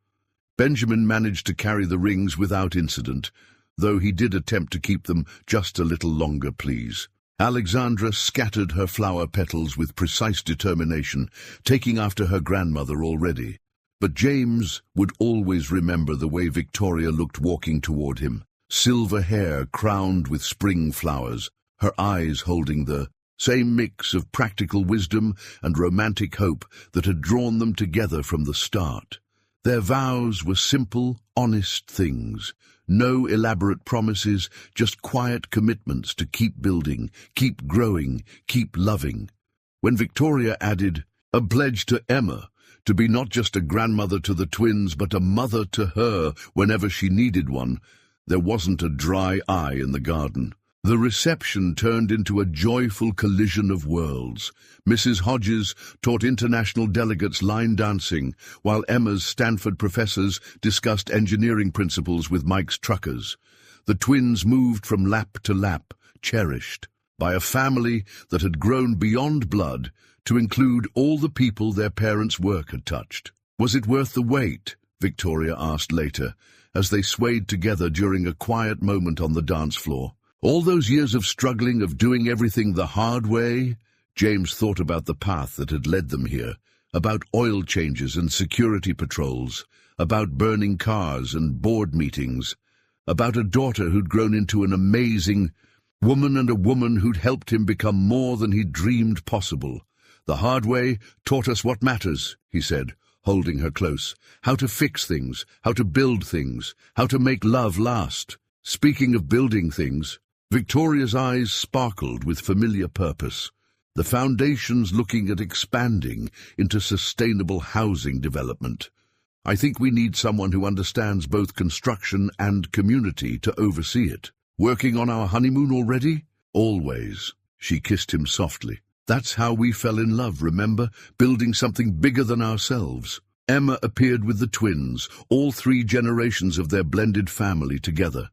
Benjamin managed to carry the rings without incident, though he did attempt to keep them just a little longer, please. Alexandra scattered her flower petals with precise determination, taking after her grandmother already. But James would always remember the way Victoria looked walking toward him. Silver hair crowned with spring flowers, her eyes holding the same mix of practical wisdom and romantic hope that had drawn them together from the start. Their vows were simple, honest things. No elaborate promises, just quiet commitments to keep building, keep growing, keep loving. When Victoria added, "A pledge to Emma, to be not just a grandmother to the twins, but a mother to her whenever she needed one," there wasn't a dry eye in the garden. The reception turned into a joyful collision of worlds. Mrs. Hodges taught international delegates line dancing, while Emma's Stanford professors discussed engineering principles with Mike's truckers. The twins moved from lap to lap, cherished by a family that had grown beyond blood to include all the people their parents' work had touched. "Was it worth the wait?" Victoria asked later, as they swayed together during a quiet moment on the dance floor. "All those years of struggling, of doing everything the hard way?" James thought about the path that had led them here, about oil changes and security patrols, about burning cars and board meetings, about a daughter who'd grown into an amazing woman and a woman who'd helped him become more than he'd dreamed possible. "The hard way taught us what matters," he said, holding her close. "How to fix things, how to build things, how to make love last." Speaking of building things, Victoria's eyes sparkled with familiar purpose. The foundation's looking at expanding into sustainable housing development. "I think we need someone who understands both construction and community to oversee it." "Working on our honeymoon already?" "Always." She kissed him softly. "That's how we fell in love, remember? Building something bigger than ourselves." Emma appeared with the twins, all 3 generations of their blended family together.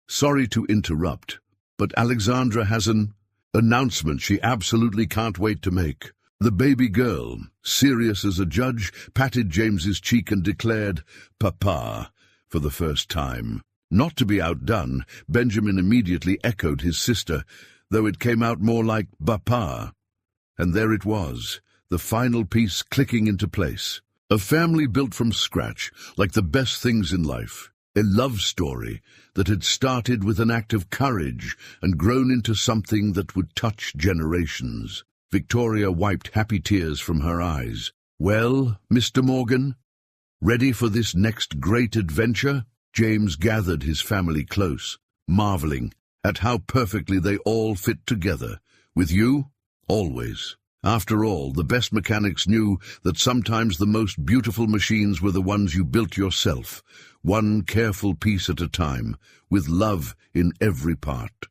"Sorry to interrupt, but Alexandra has an announcement she absolutely can't wait to make." The baby girl, serious as a judge, patted James's cheek and declared, "Papa," for the first time. Not to be outdone, Benjamin immediately echoed his sister, though it came out more like "Papa." And there it was, the final piece clicking into place. A family built from scratch, like the best things in life. A love story that had started with an act of courage and grown into something that would touch generations. Victoria wiped happy tears from her eyes. "Well, Mr. Morgan, ready for this next great adventure?" James gathered his family close, marveling at how perfectly they all fit together. "With you, always." After all, the best mechanics knew that sometimes the most beautiful machines were the ones you built yourself, one careful piece at a time, with love in every part.